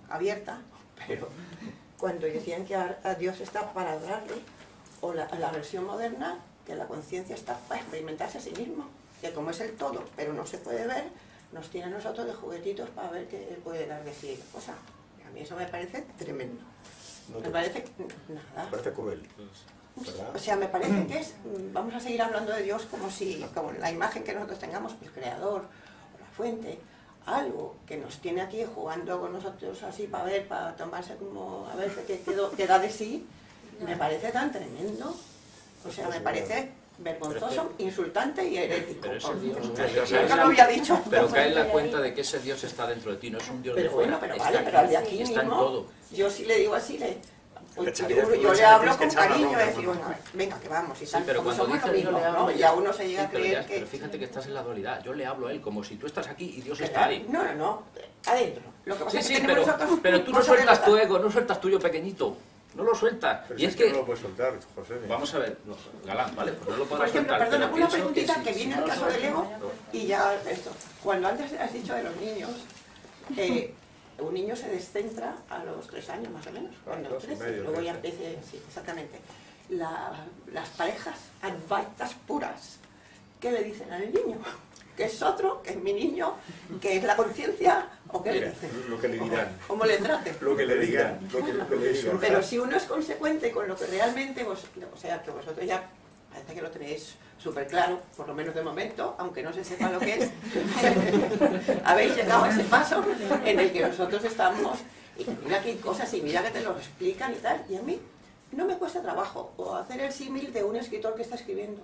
abierta, pero cuando decían que a Dios está para adorarle, o la versión moderna, que la conciencia está para experimentarse a sí mismo, que como es el todo, pero no se puede ver, nos tiene a nosotros de juguetitos para ver qué puede dar de sí la cosa. Y a mí eso me parece tremendo. Me parece nada. Me parece cruel, ¿verdad? O sea, me parece que es, vamos a seguir hablando de Dios como la imagen que nosotros tengamos, el creador, o la fuente, algo que nos tiene aquí jugando con nosotros así para ver, para tomarse como, a ver qué da de sí, me parece tan tremendo. O sea, me parece vergonzoso, insultante y herético. Pero ese Dios, nunca lo había dicho. Pero cae en la cuenta de que ese Dios está dentro de ti, no es un Dios de fuera. Pero vale, pero al de aquí está mismo, en todo. yo sí le digo así, yo le hablo con cariño y decir, bueno, venga, que vamos, y tal, pero como cuando somos lo dices yo mismo, le hablo, ¿no? Y a uno se llega a creer que... Pero fíjate que estás en la dualidad, yo le hablo a él como si tú estás aquí y Dios está ahí. No, adentro. Lo que pasa es que pero tú no sueltas tu ego, no sueltas tuyo pequeñito. No lo sueltas. Pero y es que no lo puedes soltar, José. Vamos a ver, Galán, ¿vale? Pues no lo Por podrás ejemplo, soltar. perdona, pero una pienso preguntita que si viene no al lo caso del sueltas, ego y ya esto. Cuando antes has dicho de los niños, un niño se descentra a los 3 años más o menos, cuando crece, luego ya empieza, sí, exactamente. Las parejas advaitas puras, ¿qué le dicen al niño? Que es otro, que es mi niño, que es la conciencia, o qué le dicen. Lo que le dirán. ¿Cómo le traten? Lo que le digan. Lo que le digan. Pero si uno es consecuente con lo que realmente, o sea, que vosotros ya parece que lo tenéis súper claro, por lo menos de momento, aunque no se sepa lo que es, habéis llegado a ese paso en el que nosotros estamos, y que mira que hay cosas y mira que te lo explican y tal, y a mí no me cuesta trabajo o hacer el símil de un escritor que está escribiendo,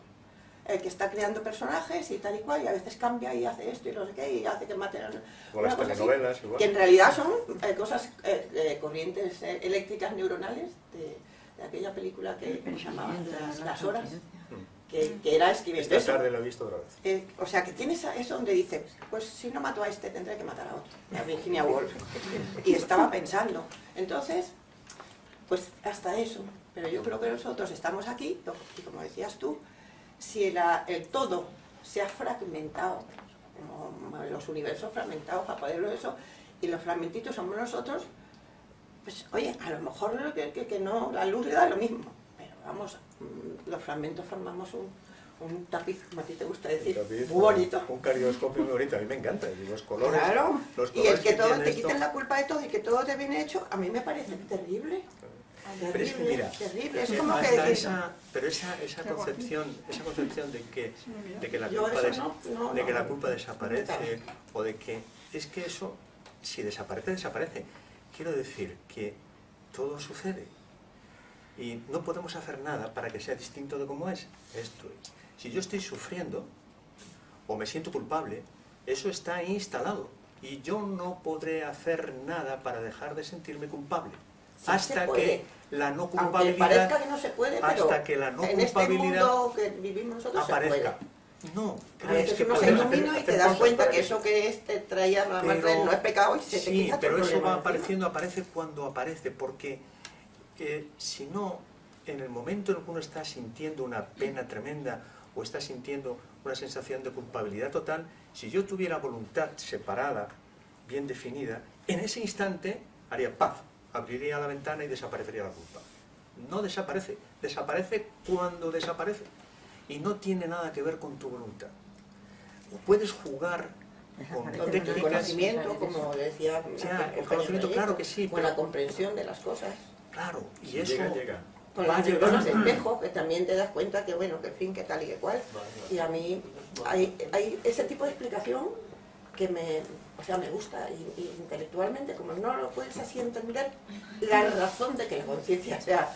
que está creando personajes y tal y cual, y a veces cambia y hace esto y no sé qué, y hace que maten a o las telenovelas, igual. Que en realidad son cosas, corrientes eléctricas neuronales de aquella película que se llamaba Las Horas, que era escribiendo Esta tarde lo he visto otra vez. o sea, que tienes eso donde dice, pues si no mato a este, tendré que matar a otro, a Virginia Woolf. Y estaba pensando. Entonces, pues hasta eso. Pero yo creo que nosotros estamos aquí, y como decías tú, si el todo se ha fragmentado, como los universos fragmentados para poderlo eso, y los fragmentitos somos nosotros, pues oye, a lo mejor que no, la luz le da lo mismo, pero vamos, los fragmentos formamos un tapiz, como a ti te gusta decir, tapiz, muy bonito. Un carioscopio muy bonito, a mí me encanta, y los colores. Claro, los y el colores que todo tiene te esto. quiten la culpa de todo y que todo te viene hecho, a mí me parece terrible. Pero es que mira, Terrible, es como que hasta decir, pero esa concepción de que la Yo culpa, eso de que la culpa desaparece, o de que es que eso, si desaparece, desaparece. quiero decir que todo sucede y no podemos hacer nada para que sea distinto de como es. Esto es. Si yo estoy sufriendo o me siento culpable, eso está ahí instalado y yo no podré hacer nada para dejar de sentirme culpable. Sí, hasta que la no Aunque culpabilidad, parezca que no se puede, pero hasta que la no en este culpabilidad mundo que vivimos nosotros aparezca. se puede. No, A veces crees que uno se podemos ilumina y hacer te das cosas cuenta para que eso que te traía la Pero- madre no es pecado y se te Sí, quita todo pero el eso problema va encima. apareciendo, aparece cuando aparece, porque si no, en el momento en que uno está sintiendo una pena tremenda o está sintiendo una sensación de culpabilidad total, si yo tuviera voluntad separada, bien definida, en ese instante haría paz, abriría la ventana y desaparecería la culpa. No desaparece, desaparece cuando desaparece y no tiene nada que ver con tu voluntad. Puedes jugar con Con el técnicas. conocimiento, como decía Ya, el conocimiento, claro que sí, con pero- la comprensión de las cosas. Claro, y Si eso llega, llega. Con va las neuronas de llegando. espejo, que también te das cuenta que bueno, que en fin, que tal y que cual. Y a mí hay ese tipo de explicación que me gusta y intelectualmente, como no lo puedes así entender, la razón de que la conciencia sea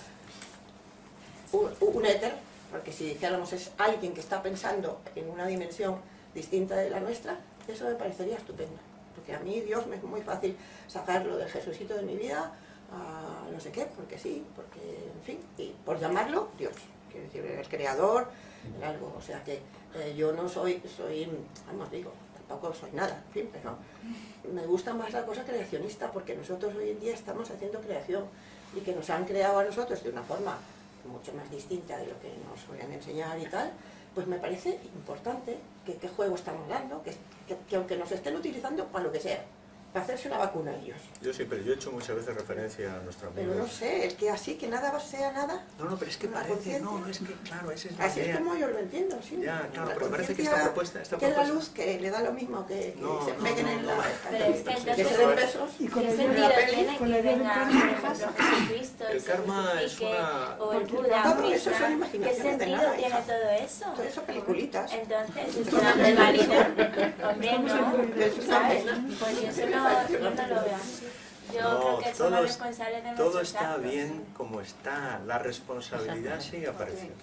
un éter, porque si dijéramos es alguien que está pensando en una dimensión distinta de la nuestra, eso me parecería estupendo. Porque a mí Dios me es muy fácil sacarlo del Jesucito de mi vida, a no sé qué, porque sí, porque en fin, y por llamarlo Dios, quiero decir, el creador, el algo, o sea que yo no soy, vamos, digo, tampoco soy nada, en fin, pero me gusta más la cosa creacionista, porque nosotros hoy en día estamos haciendo creación y que nos han creado a nosotros de una forma mucho más distinta de lo que nos suelen enseñar y tal, pues me parece importante que qué juego estamos dando, que aunque nos estén utilizando para lo que sea, para hacerse una vacuna ellos. Yo sí, pero yo he hecho muchas veces referencia a nuestro amigo. Pero no sé, el que así, que nada sea nada. No, pero es que una parece, conciencia. no, es que, claro, esa es la Así idea. es como yo lo entiendo, sí. Ya, claro, La pero parece que conciencia, esta propuesta... que es la luz, que le da lo mismo que No, se no, peguen no, en la... no. Pero es que que se entonces, den besos. Y con ¿qué el sentido de la peli, tiene con que el de venga, la por ejemplo, Jesucristo y El se karma es crucifique, una... o el Buda, Todo Krishna? eso son ¿Qué imaginaciones de sentido nada, tiene hija. todo eso? Todo eso peliculitas. Entonces, es una normalidad. Hombre, no, Es una ¿sabes? pena. Pues yo eso no lo veo así. Yo creo que somos responsables de todo nuestros está actos. bien como está, la responsabilidad sigue apareciendo.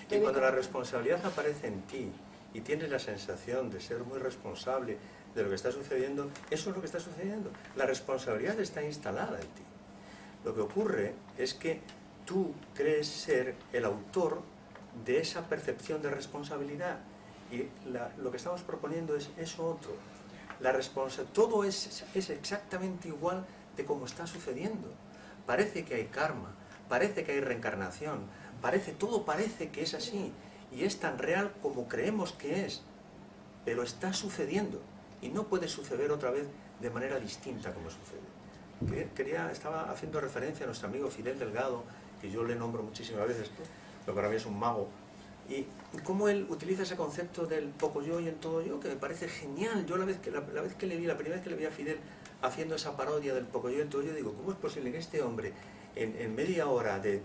Y cuando la responsabilidad aparece en ti y tienes la sensación de ser muy responsable de lo que está sucediendo, eso es lo que está sucediendo. La responsabilidad está instalada en ti. Lo que ocurre es que tú crees ser el autor de esa percepción de responsabilidad y lo que estamos proponiendo es eso otro. Todo es exactamente igual de cómo está sucediendo. Parece que hay karma, parece que hay reencarnación, todo parece que es así y es tan real como creemos que es, pero está sucediendo y no puede suceder otra vez de manera distinta como sucede. Estaba haciendo referencia a nuestro amigo Fidel Delgado, que yo le nombro muchísimas veces, pero para mí es un mago, y cómo él utiliza ese concepto del poco yo y el todo yo, que me parece genial. Yo la primera vez que le vi a Fidel haciendo esa parodia del poco yo y el todo yo, digo, ¿cómo es posible que este hombre en media hora de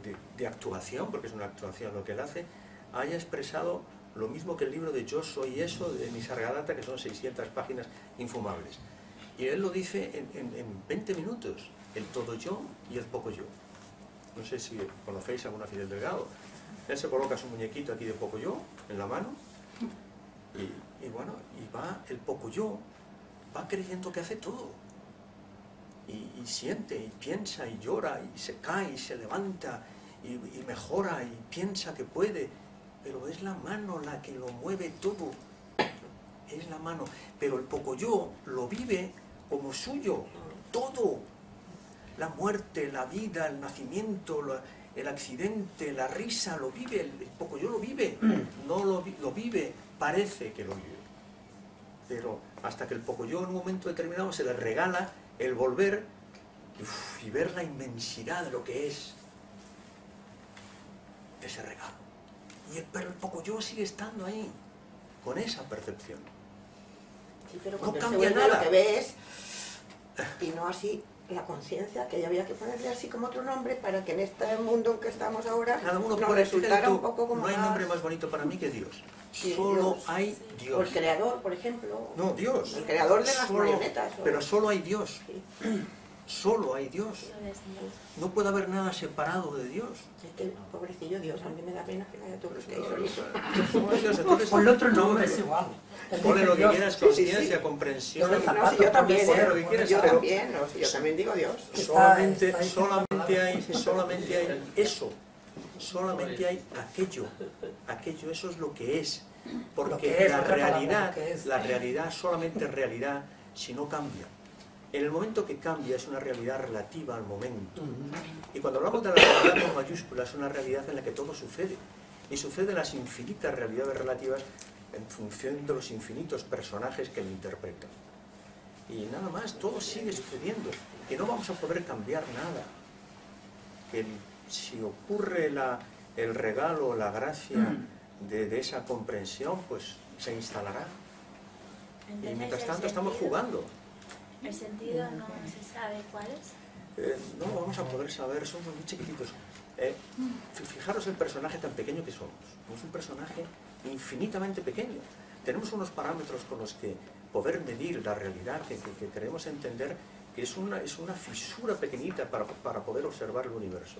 actuación, porque es una actuación lo que él hace, haya expresado lo mismo que el libro de Yo soy eso de Nisargadatta, que son 600 páginas infumables? Y él lo dice en 20 minutos, el todo yo y el poco yo. No sé si conocéis a alguna Fidel Delgado. Él se coloca su muñequito aquí de poco yo en la mano y bueno, y va el poco yo, va creyendo que hace todo. Y siente, y piensa, y llora, y se cae, y se levanta, y mejora, y piensa que puede. Pero es la mano la que lo mueve todo. Es la mano. Pero el poco yo lo vive como suyo, todo. La muerte, la vida, el nacimiento, el accidente, la risa, lo vive, el poco yo lo vive. No lo vive, parece que lo vive. Pero hasta que el poco yo en un momento determinado se le regala el volver y ver la inmensidad de lo que es ese regalo. Pero el poco yo sigue estando ahí, con esa percepción. Sí, pero No cuando cambia se vuelve nada. lo que ves, y no así la conciencia, que ya había que ponerle así como otro nombre para que en este mundo en que estamos ahora Cada uno nos pone, resultara fíjate tú, un poco como no hay más... nombre más bonito para mí que Dios. Sí, Solo Dios. hay O Dios. el creador, por ejemplo. No, Dios. El creador de las Solo- marionetas. Pero solo hay Dios. Sí. Solo hay Dios. No puede haber nada separado de Dios. Es que, pobrecillo Dios, a mí me da pena que haya todos los que hay solitos. Entonces, Ponle otro nombre, es igual. Ponle lo que quieras, conciencia, comprensión. No, si yo también, ponle lo que quieras, yo pero también, no, si yo también digo Dios. solamente hay eso. Solamente hay aquello. Aquello, eso es lo que es. Porque la realidad solamente es realidad si no cambia. En el momento que cambia es una realidad relativa al momento. Y cuando hablamos de la realidad con mayúsculas, es una realidad en la que todo sucede. Y suceden las infinitas realidades relativas en función de los infinitos personajes que lo interpretan. Y nada más, todo sigue sucediendo. Que no vamos a poder cambiar nada. Que si ocurre el regalo, la gracia de esa comprensión, pues se instalará. Y mientras tanto estamos jugando. ¿El sentido no se sabe cuál es? No lo vamos a poder saber, somos muy chiquititos. Fijaros el personaje tan pequeño que somos. Es un personaje infinitamente pequeño. Tenemos unos parámetros con los que poder medir la realidad que queremos entender, que es una fisura pequeñita para poder observar el universo.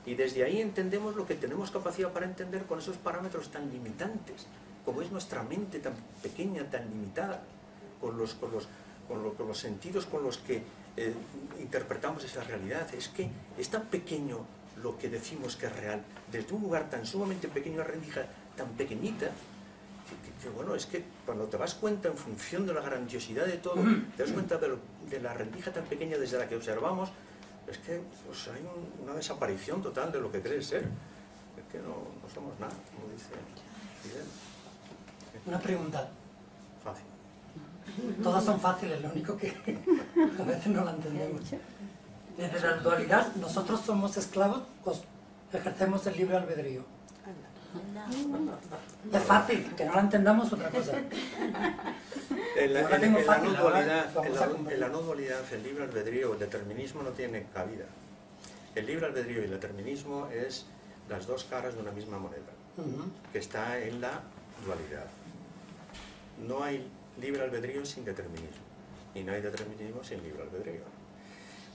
Y desde ahí entendemos lo que tenemos capacidad para entender con esos parámetros tan limitantes, como es nuestra mente tan pequeña, tan limitada, con los sentidos con los que interpretamos esa realidad. Es que es tan pequeño lo que decimos que es real, desde un lugar tan sumamente pequeño, una rendija tan pequeñita, que bueno, es que cuando te das cuenta en función de la grandiosidad de todo, te das cuenta de la rendija tan pequeña desde la que observamos, es que pues, hay una desaparición total de lo que crees ser. Es que no somos nada, como dice Fidel. Una pregunta. Fácil. Todas son fáciles, lo único que a veces no la entendemos. Desde la dualidad, nosotros somos esclavos, pues ejercemos el libre albedrío. Es fácil, que no la entendamos otra cosa. En la no dualidad, el libre albedrío, el determinismo no tiene cabida. El libre albedrío y el determinismo es las dos caras de una misma moneda, que está en la dualidad. No hay libre albedrío sin determinismo, y no hay determinismo sin libre albedrío.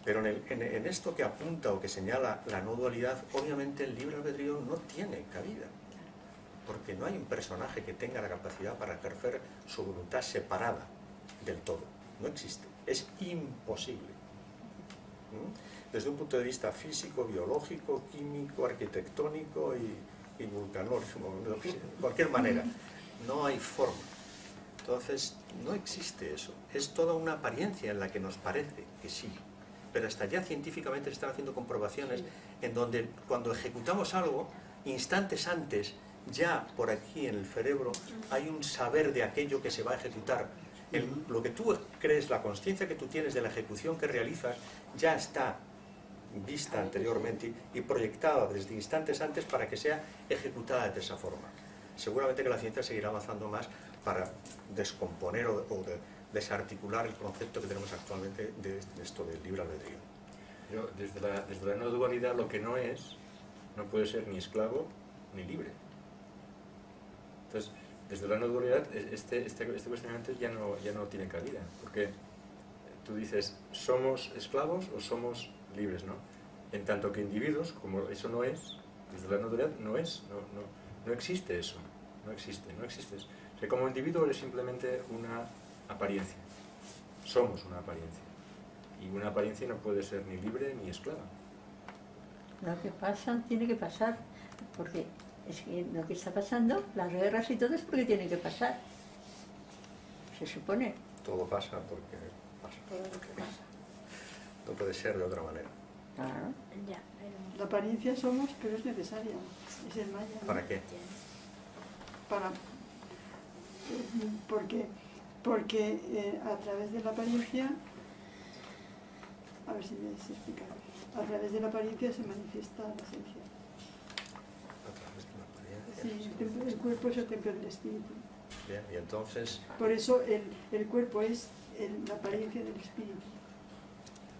Pero en esto que apunta o que señala la no dualidad, obviamente el libre albedrío no tiene cabida, porque no hay un personaje que tenga la capacidad para ejercer su voluntad separada del todo. No existe, es imposible. Desde un punto de vista físico, biológico, químico, arquitectónico y vulcanológico, de cualquier manera, no hay forma. Entonces, no existe eso. Es toda una apariencia en la que nos parece que sí. Pero hasta ya científicamente se están haciendo comprobaciones en donde cuando ejecutamos algo, instantes antes, ya por aquí en el cerebro hay un saber de aquello que se va a ejecutar. Lo que tú crees, la consciencia que tú tienes de la ejecución que realizas, ya está vista anteriormente y proyectada desde instantes antes para que sea ejecutada de esa forma. Seguramente que la ciencia seguirá avanzando más para descomponer o desarticular el concepto que tenemos actualmente de esto del libre albedrío. Pero desde la no dualidad lo que no es, no puede ser ni esclavo ni libre. Entonces, desde la no dualidad, este cuestionamiento ya no tiene cabida, porque tú dices, ¿somos esclavos o somos libres? ¿No? En tanto que individuos, como eso no es, desde la no dualidad no es, no existe eso, no existe eso. O sea, como individuo eres simplemente una apariencia, somos una apariencia, y una apariencia no puede ser ni libre ni esclava. Lo que pasa tiene que pasar, porque es que lo que está pasando, las guerras y todo es porque tienen que pasar, se supone. Todo pasa porque pasa. No puede ser de otra manera. Claro. La apariencia somos, pero es necesaria, es el maya, ¿no? ¿Para qué? Porque a través de la apariencia, a ver si me sé explicar, a través de la apariencia se manifiesta la esencia. A través de la apariencia. Sí, el cuerpo es el templo del espíritu. Bien, y entonces... Por eso el cuerpo es la apariencia del espíritu.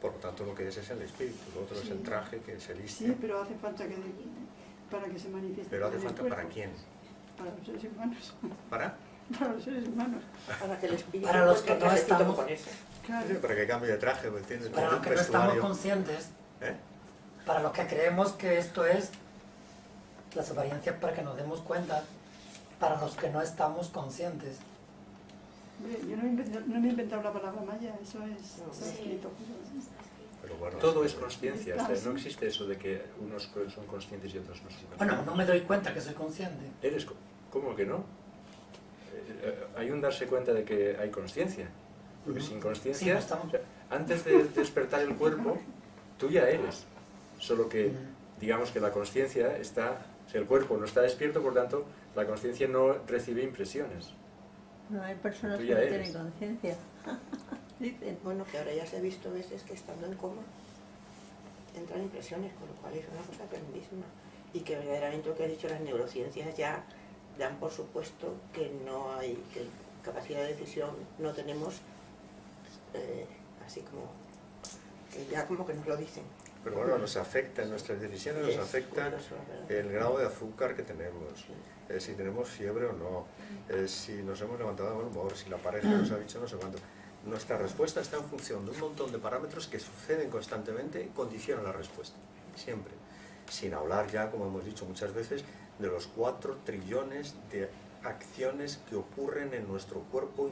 Por lo tanto, lo que es el espíritu, lo otro es el traje, que es el istio. Sí, pero hace falta para que se manifieste. ¿Pero hace falta para quién? Para los seres humanos. ¿Para? Para los seres humanos. Para que el espíritu para los que no estamos, con eso. Claro. Para que cambie de traje, ¿me entiendes? Para Con los un que no estamos vestuario. conscientes, ¿Eh? para los que creemos que esto es las apariencias para que nos demos cuenta, para los que no estamos conscientes. Yo no me he inventado la palabra maya, eso está Sí. escrito. Pero bueno, Todo es consciencia, o sea, no existe eso de que unos son conscientes y otros no son conscientes. Bueno, no me doy cuenta que soy consciente. ¿Cómo que no? Hay un darse cuenta de que hay consciencia. Porque sin Sí, consciencia, no estamos- o sea, antes de despertar el cuerpo, tú ya eres. Solo que, digamos que la consciencia está, o sea, el cuerpo no está despierto, por tanto, la consciencia no recibe impresiones. No, hay personas Tú que ya no eres. tienen conciencia. Dicen. Bueno, que ahora ya se ha visto veces que estando en coma entran impresiones, con lo cual es una cosa grandísima. Y que verdaderamente lo que ha dicho las neurociencias ya dan por supuesto que no hay, que capacidad de decisión no tenemos, así como, que ya como que nos lo dicen. Pero bueno, nos afecta en nuestras decisiones, nos Es afecta curioso, ¿verdad? el grado de azúcar que tenemos, si tenemos fiebre o no, si nos hemos levantado de buen humor, si la pareja nos ha dicho no sé cuánto. Nuestra respuesta está en función de un montón de parámetros que suceden constantemente y condicionan la respuesta, siempre. Sin hablar ya, como hemos dicho muchas veces, de los 4 trillones de acciones que ocurren en nuestro cuerpo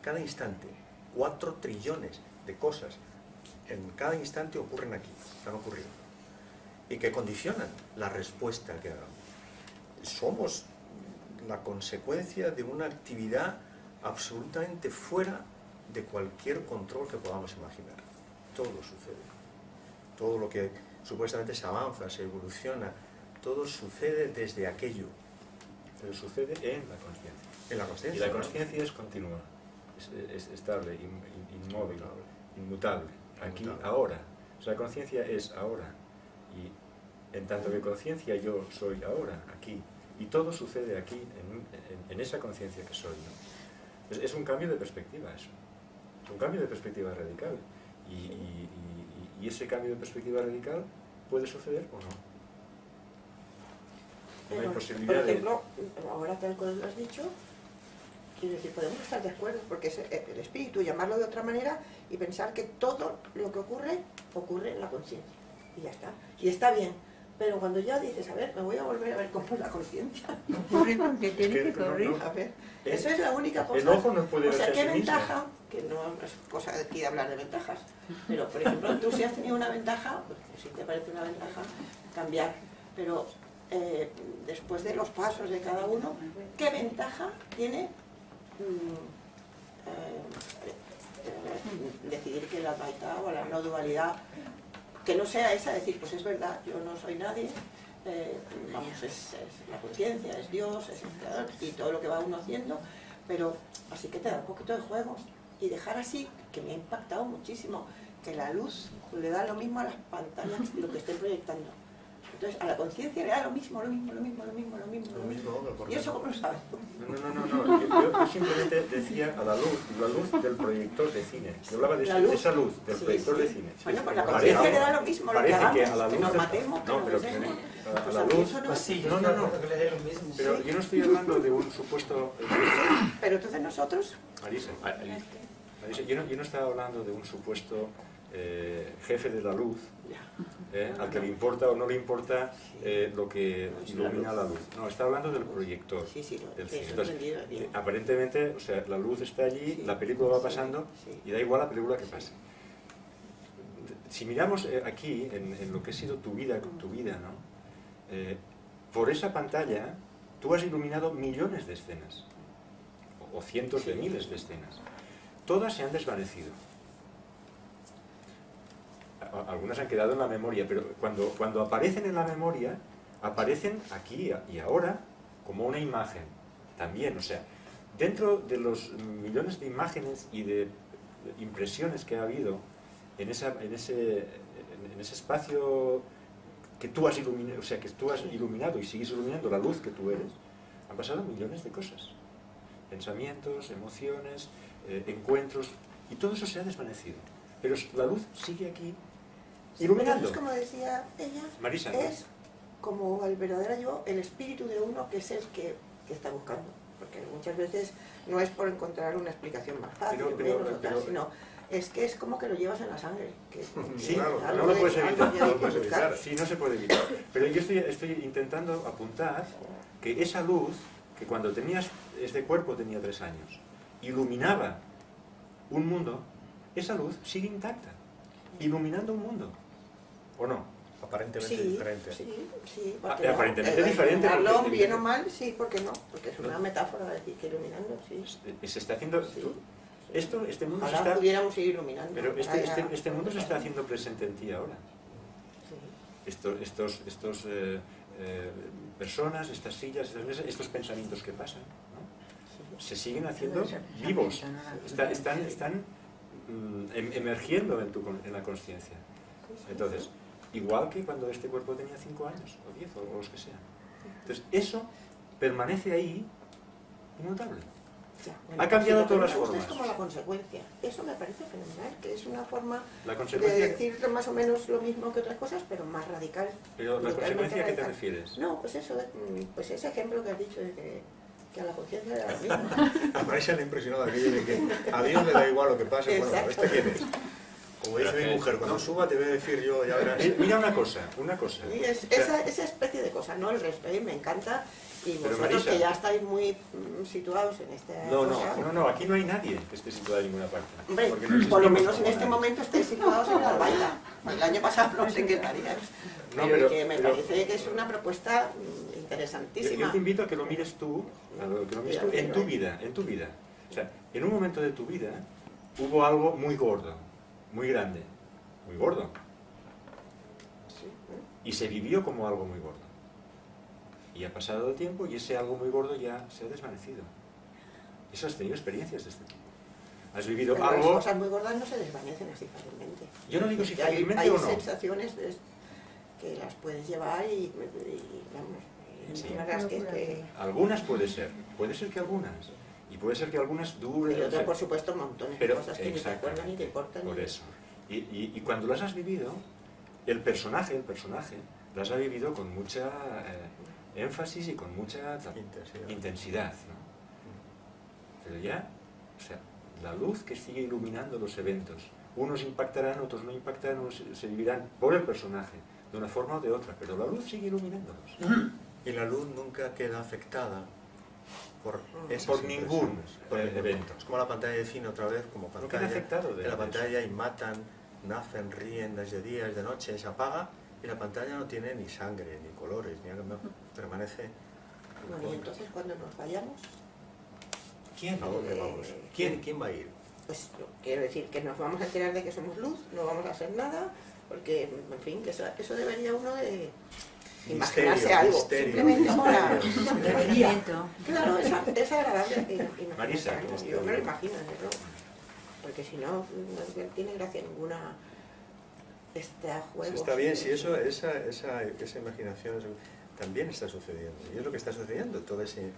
cada instante. 4 trillones de cosas en cada instante ocurren aquí, están ocurriendo. Y que condicionan la respuesta que hagamos. Somos la consecuencia de una actividad absolutamente fuera de cualquier control que podamos imaginar. Todo sucede. Todo lo que supuestamente se avanza, se evoluciona, todo sucede desde aquello. Pero sucede en la consciencia. En la Y consciencia. la ¿no? consciencia es continua, es estable, inmóvil, inmutable. Aquí, Inmutable. ahora. O sea, la conciencia es ahora. Y en tanto que conciencia yo soy ahora, aquí. Y todo sucede aquí, en esa conciencia que soy. ¿No? Es un cambio de perspectiva eso. Es un cambio de perspectiva radical. Y ese cambio de perspectiva radical puede suceder o no. No hay Pero, posibilidad por de... ejemplo, ahora tal como lo has dicho, quiero decir, podemos estar de acuerdo, porque es el espíritu, llamarlo de otra manera y pensar que todo lo que ocurre en la conciencia. Y ya está. Y está bien. Pero cuando ya dices, a ver, me voy a volver a ver cómo es la conciencia. Ocurre porque tiene que no, correr. A ver, esa es la única cosa. El ojo no puede O sea, verse a ¿qué sí mismo. ventaja? Que no es cosa de aquí de hablar de ventajas. Pero, por ejemplo, tú si has tenido una ventaja, pues si te parece una ventaja, cambiar. Pero después de los pasos de cada uno, ¿qué ventaja tiene decidir que la Advaita o la no dualidad, que no sea esa, decir, pues es verdad, yo no soy nadie, vamos, es la conciencia, es Dios, es el creador y todo lo que va uno haciendo, pero así que te da un poquito de juego y dejar así, que me ha impactado muchísimo, que la luz le da lo mismo a las pantallas lo que esté proyectando. Entonces a la conciencia le da lo mismo. Lo mismo, pero ¿por ¿Y qué eso no? cómo lo sabes tú? No. Yo simplemente decía a la luz del proyector de cine. Yo hablaba de La luz. esa luz, del Sí, proyector sí. de cine. Bueno, pues la Parece- conciencia le da lo mismo lo que parece hagamos, que a la que luz nos matemos, que no, nos pero besemos. a Pues la a mí luz. eso no- Pues sí, yo No, estoy de no, no. acuerdo que le dé lo mismo. Pero yo no estoy hablando de un supuesto. Pero entonces nosotros, Marisa, yo no estaba hablando de un supuesto jefe de la luz, al que le importa o no le importa lo que ilumina la luz. No, está hablando del proyector sí, del sí, cine. eso Entonces, entendido bien. aparentemente, o sea, la luz está allí, la película va pasando Sí. y da igual la película que pase. Si miramos aquí, en lo que ha sido tu vida, ¿no? Por esa pantalla tú has iluminado millones de escenas, o cientos de miles de escenas. Todas se han desvanecido. Algunas han quedado en la memoria, pero cuando aparecen en la memoria, aparecen aquí y ahora como una imagen también. O sea, dentro de los millones de imágenes y de impresiones que ha habido en ese espacio que tú has iluminado, o sea, que tú has iluminado y sigues iluminando la luz que tú eres, han pasado millones de cosas. Pensamientos, emociones, encuentros, y todo eso se ha desvanecido. Pero la luz sigue aquí, iluminando. entonces, como decía ella, Marisa, ¿no? es como el verdadero yo, el espíritu de uno que es el que está buscando. Porque muchas veces no es por encontrar una explicación más fácil, Pero- menos o tal, pero- sino es que es como que lo llevas en la sangre. Que, Sí, Claro, no lo puedes evitar, algo no lo que puedes buscar. evitar. Sí, no se puede evitar. Pero yo estoy intentando apuntar que esa luz, que cuando tenías, este cuerpo tenía 3 años, iluminaba un mundo, esa luz sigue intacta, iluminando un mundo. ¿O no? Aparentemente Sí, diferente. sí, Ah, porque aparentemente diferente, iluminarlo, porque- bien o mal, sí, ¿por qué no? Porque es una metáfora de decir que iluminando, sí. Se está haciendo... Sí. Este mundo se Ojalá está... pudiéramos ir iluminando. Pero Ahora ya- este mundo se está haciendo presente en ti ahora. Sí. Estos personas, estas sillas, estas mesas, estos pensamientos que pasan, ¿no? Se siguen haciendo vivos, están emergiendo en la consciencia. Entonces, igual que cuando este cuerpo tenía 5 años, o 10, o los que sean. Entonces, eso permanece ahí inmutable. Ya, Ha cambiado lo que todas me las gusta formas. Es como la consecuencia. Eso me parece fenomenal, que es una forma La de consecuencia... decir más o menos lo mismo que otras cosas, pero más radical. Pero la Brutalmente consecuencia, ¿a qué te radical. refieres? No, pues eso, pues ese ejemplo que has dicho de que a la conciencia era lo mismo. A Marisa le ha impresionado aquello de que a Dios le da igual lo que pase. Bueno, Exacto. ¿este quién es? Como dice mi mujer, cuando suba te voy a decir yo, ya verás. Mira una cosa. Y esa especie de cosa, no el resto, me encanta. Y Pero, vosotros Marisa, que ya estáis muy situados en esta cosa... No, aquí no hay nadie que esté situado en ninguna parte. Hombre, Porque no por lo existimos menos en como este nadie. momento estáis situados en la albaida. El año pasado no sé qué harías. Pero que me parece que es una propuesta interesantísima. Yo te invito a que lo mires tú, en tu vida, O sea, en un momento de tu vida hubo algo muy gordo, muy grande, muy gordo. Y se vivió como algo muy gordo. Y ha pasado el tiempo y ese algo muy gordo ya se ha desvanecido. Eso has tenido experiencias de este tipo. Has vivido Pero algo... las cosas muy gordas no se desvanecen así fácilmente. Yo no digo si Hay fácilmente o no. sensaciones que las puedes llevar y vamos, Sí. una de las que Algunas puede ser que algunas. Y puede ser que algunas duren... y otras, por supuesto, montones de Pero, cosas que ni te acuerdan ni te importan. por eso. Y cuando las has vivido, el personaje las ha vivido con mucha énfasis y con mucha intensidad, ¿no? Pero ya, o sea, la luz que sigue iluminando los eventos, unos impactarán, otros no impactarán, unos se vivirán por el personaje, de una forma o de otra, pero la luz sigue iluminándolos. Y la luz nunca queda afectada por ningún evento. Es como la pantalla de cine otra vez, como No pantalla. queda afectado de en la eso. pantalla y matan, nacen, ríen, es de día, es de noche, se apaga y la pantalla no tiene ni sangre, ni colores, ni algo, permanece. Bueno, y entonces cuando nos vayamos, ¿A dónde vamos? ¿Quién va a ir? pues yo quiero decir que nos vamos a enterar de que somos luz, no vamos a hacer nada, porque, en fin, que eso debería uno de imaginarse algo, simplemente para... Debería. Claro, es agradable imaginarse Marisa, algo, yo me lo imagino, desde luego, porque si no, no tiene gracia ninguna juego. Está bien, si esa imaginación también está sucediendo. Y es lo que está sucediendo, todo ese...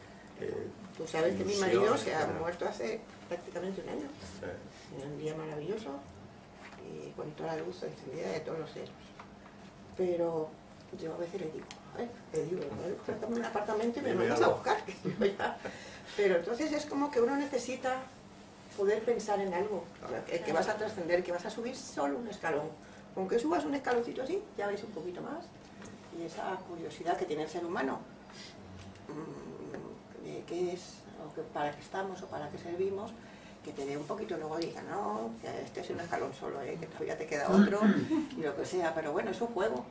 Tú sabes que mi ilusión, marido se ha claro. muerto hace prácticamente un año, en un día maravilloso, y con toda la luz encendida de todos los ceros. Pero yo a veces le digo, un apartamento y me mandas a buscar. Pero entonces es como que uno necesita poder pensar en algo, que vas a trascender, que vas a subir solo un escalón. Aunque subas un escaloncito así, ya veis un poquito más. Y esa curiosidad que tiene el ser humano, de qué es, o para qué estamos, o para qué servimos, que te dé un poquito, luego diga, no, que este es un escalón solo, que todavía te queda otro, y lo que sea. Pero bueno, es un juego.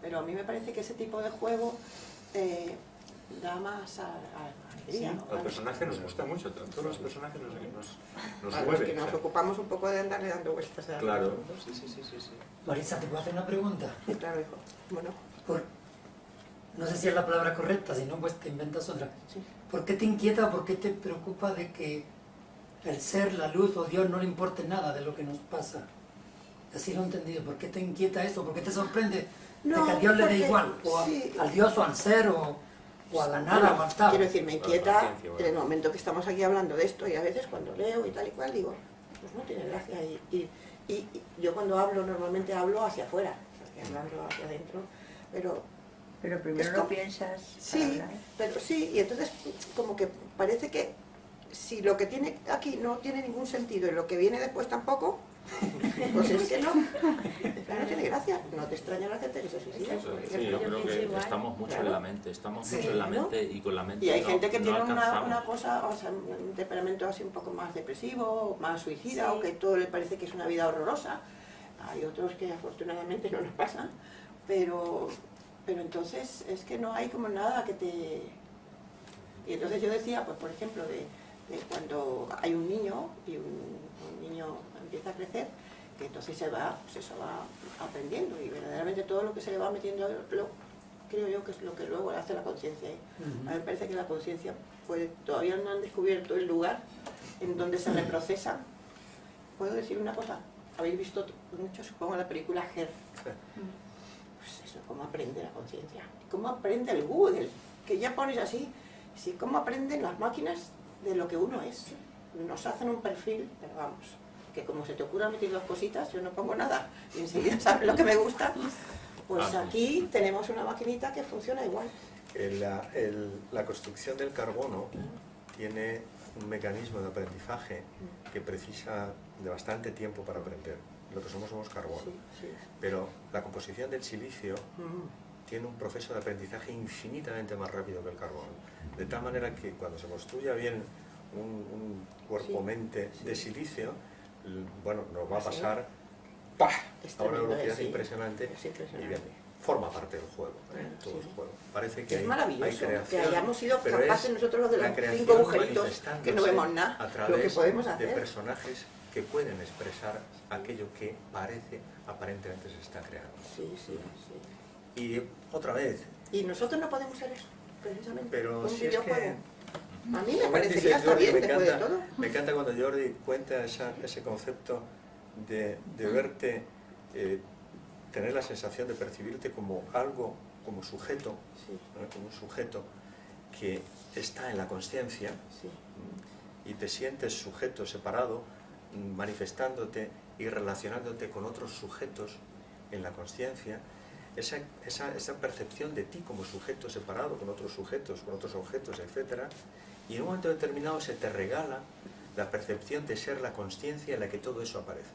Pero a mí me parece que ese tipo de juego da más alegría. Sí, ¿no? al personaje nos gusta mucho, todos los personajes nos A los mueven. que nos ocupamos un poco de andarle dando vueltas a Claro, sí. Marisa, ¿te puedo hacer una pregunta? Sí, claro, hijo. Bueno, No sé si es la palabra correcta, si no, pues te inventas otra. sí. ¿Por qué te inquieta o por qué te preocupa de que el ser, la luz o Dios no le importe nada de lo que nos pasa? Así lo he entendido. ¿Por qué te inquieta eso? ¿Por qué te sorprende de que a Dios le dé igual? O al Dios o al ser o a la nada o al tal. Quiero decir, me inquieta en el momento que estamos aquí hablando de esto, y a veces cuando leo y tal y cual digo, pues no tiene gracia. Y yo cuando hablo normalmente hablo hacia afuera, hablando hacia adentro, Pero primero lo piensas para sí, hablar. pero sí, y entonces como que parece que si lo que tiene aquí no tiene ningún sentido y lo que viene después tampoco, Pues es que no. Es que no tiene gracia. No te extraña la gente que se suicida. Sí, yo creo que estamos mucho en la mente, estamos mucho en la mente y con la mente Y hay no, gente que no tiene alcanzamos. una cosa, o sea, un temperamento así un poco más depresivo, más suicida, o que todo le parece que es una vida horrorosa. Hay otros que afortunadamente no nos pasan, pero entonces es que no hay como nada que te... Y entonces yo decía, pues por ejemplo, de cuando hay un niño y un niño empieza a crecer, que entonces eso va aprendiendo y verdaderamente todo lo que se le va metiendo, creo yo que es lo que luego le hace la conciencia. A mí me parece que la conciencia, pues todavía no han descubierto el lugar en donde se reprocesa. ¿Puedo decir una cosa? Habéis visto mucho, supongo, la película Her. Pues eso, cómo aprende la conciencia, cómo aprende el Google, que ya pones así, sí, cómo aprenden las máquinas de lo que uno es. Nos hacen un perfil, pero vamos, que como se te ocurra meter dos cositas, yo no pongo nada y enseguida sabes lo que me gusta. Pues aquí tenemos una maquinita que funciona igual. La construcción del carbono tiene un mecanismo de aprendizaje que precisa de bastante tiempo para aprender. Lo que somos carbono. Sí. Pero la composición del silicio tiene un proceso de aprendizaje infinitamente más rápido que el carbono. De tal manera que cuando se construya bien un cuerpo-mente de silicio, bueno, nos va a pasar a una velocidad impresionante y bien, forma parte del juego, todo el juego. Parece que es maravilloso hay creación, que hayamos sido pero capaces nosotros los de los 5 agujeritos que no vemos nada, a lo que través podemos de hacer. personajes que pueden expresar aquello que parece aparentemente se está creando. Sí. Y otra vez. Y nosotros no podemos ser eso, precisamente. Pero un si es videojuego. que... A mí me parecería hasta bien después de todo. Me encanta cuando Jordi cuenta ese concepto de verte, tener la sensación de percibirte como algo, como sujeto, ¿no? Como un sujeto que está en la consciencia y te sientes sujeto separado, manifestándote y relacionándote con otros sujetos en la consciencia. Esa percepción de ti como sujeto separado con otros sujetos, con otros objetos, etc. Y en un momento determinado se te regala la percepción de ser la consciencia en la que todo eso aparece.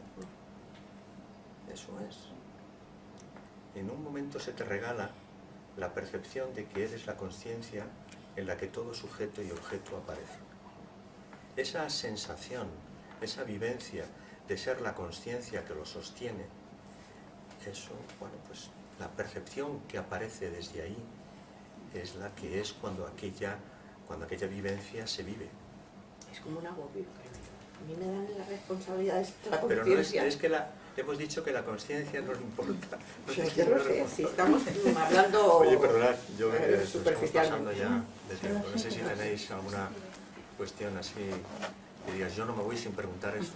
Eso es. En un momento se te regala la percepción de que eres la consciencia en la que todo sujeto y objeto aparece. Esa sensación, esa vivencia de ser la consciencia que lo sostiene, eso, bueno, pues la percepción que aparece desde ahí es la que es cuando aquella vivencia se vive. Es como un agobio. A mí me dan la responsabilidad de la Pero conciencia. no es que hemos dicho que la conciencia no le importa. Yo lo sé, si estamos hablando... Oye, perdonad, yo estamos superficialmente. pasando ya de tiempo. No sé si tenéis alguna cuestión así que digas, yo no me voy sin preguntar eso.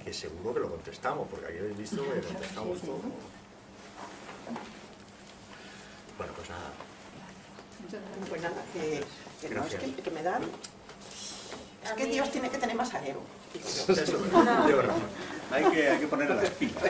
Que seguro que lo contestamos, porque aquí habéis visto que contestamos todo. Bueno, pues nada. Pues nada, que no, es que me dan... Es que Dios tiene que tener más alero. Eso, llevo razón. Hay que poner las pilas.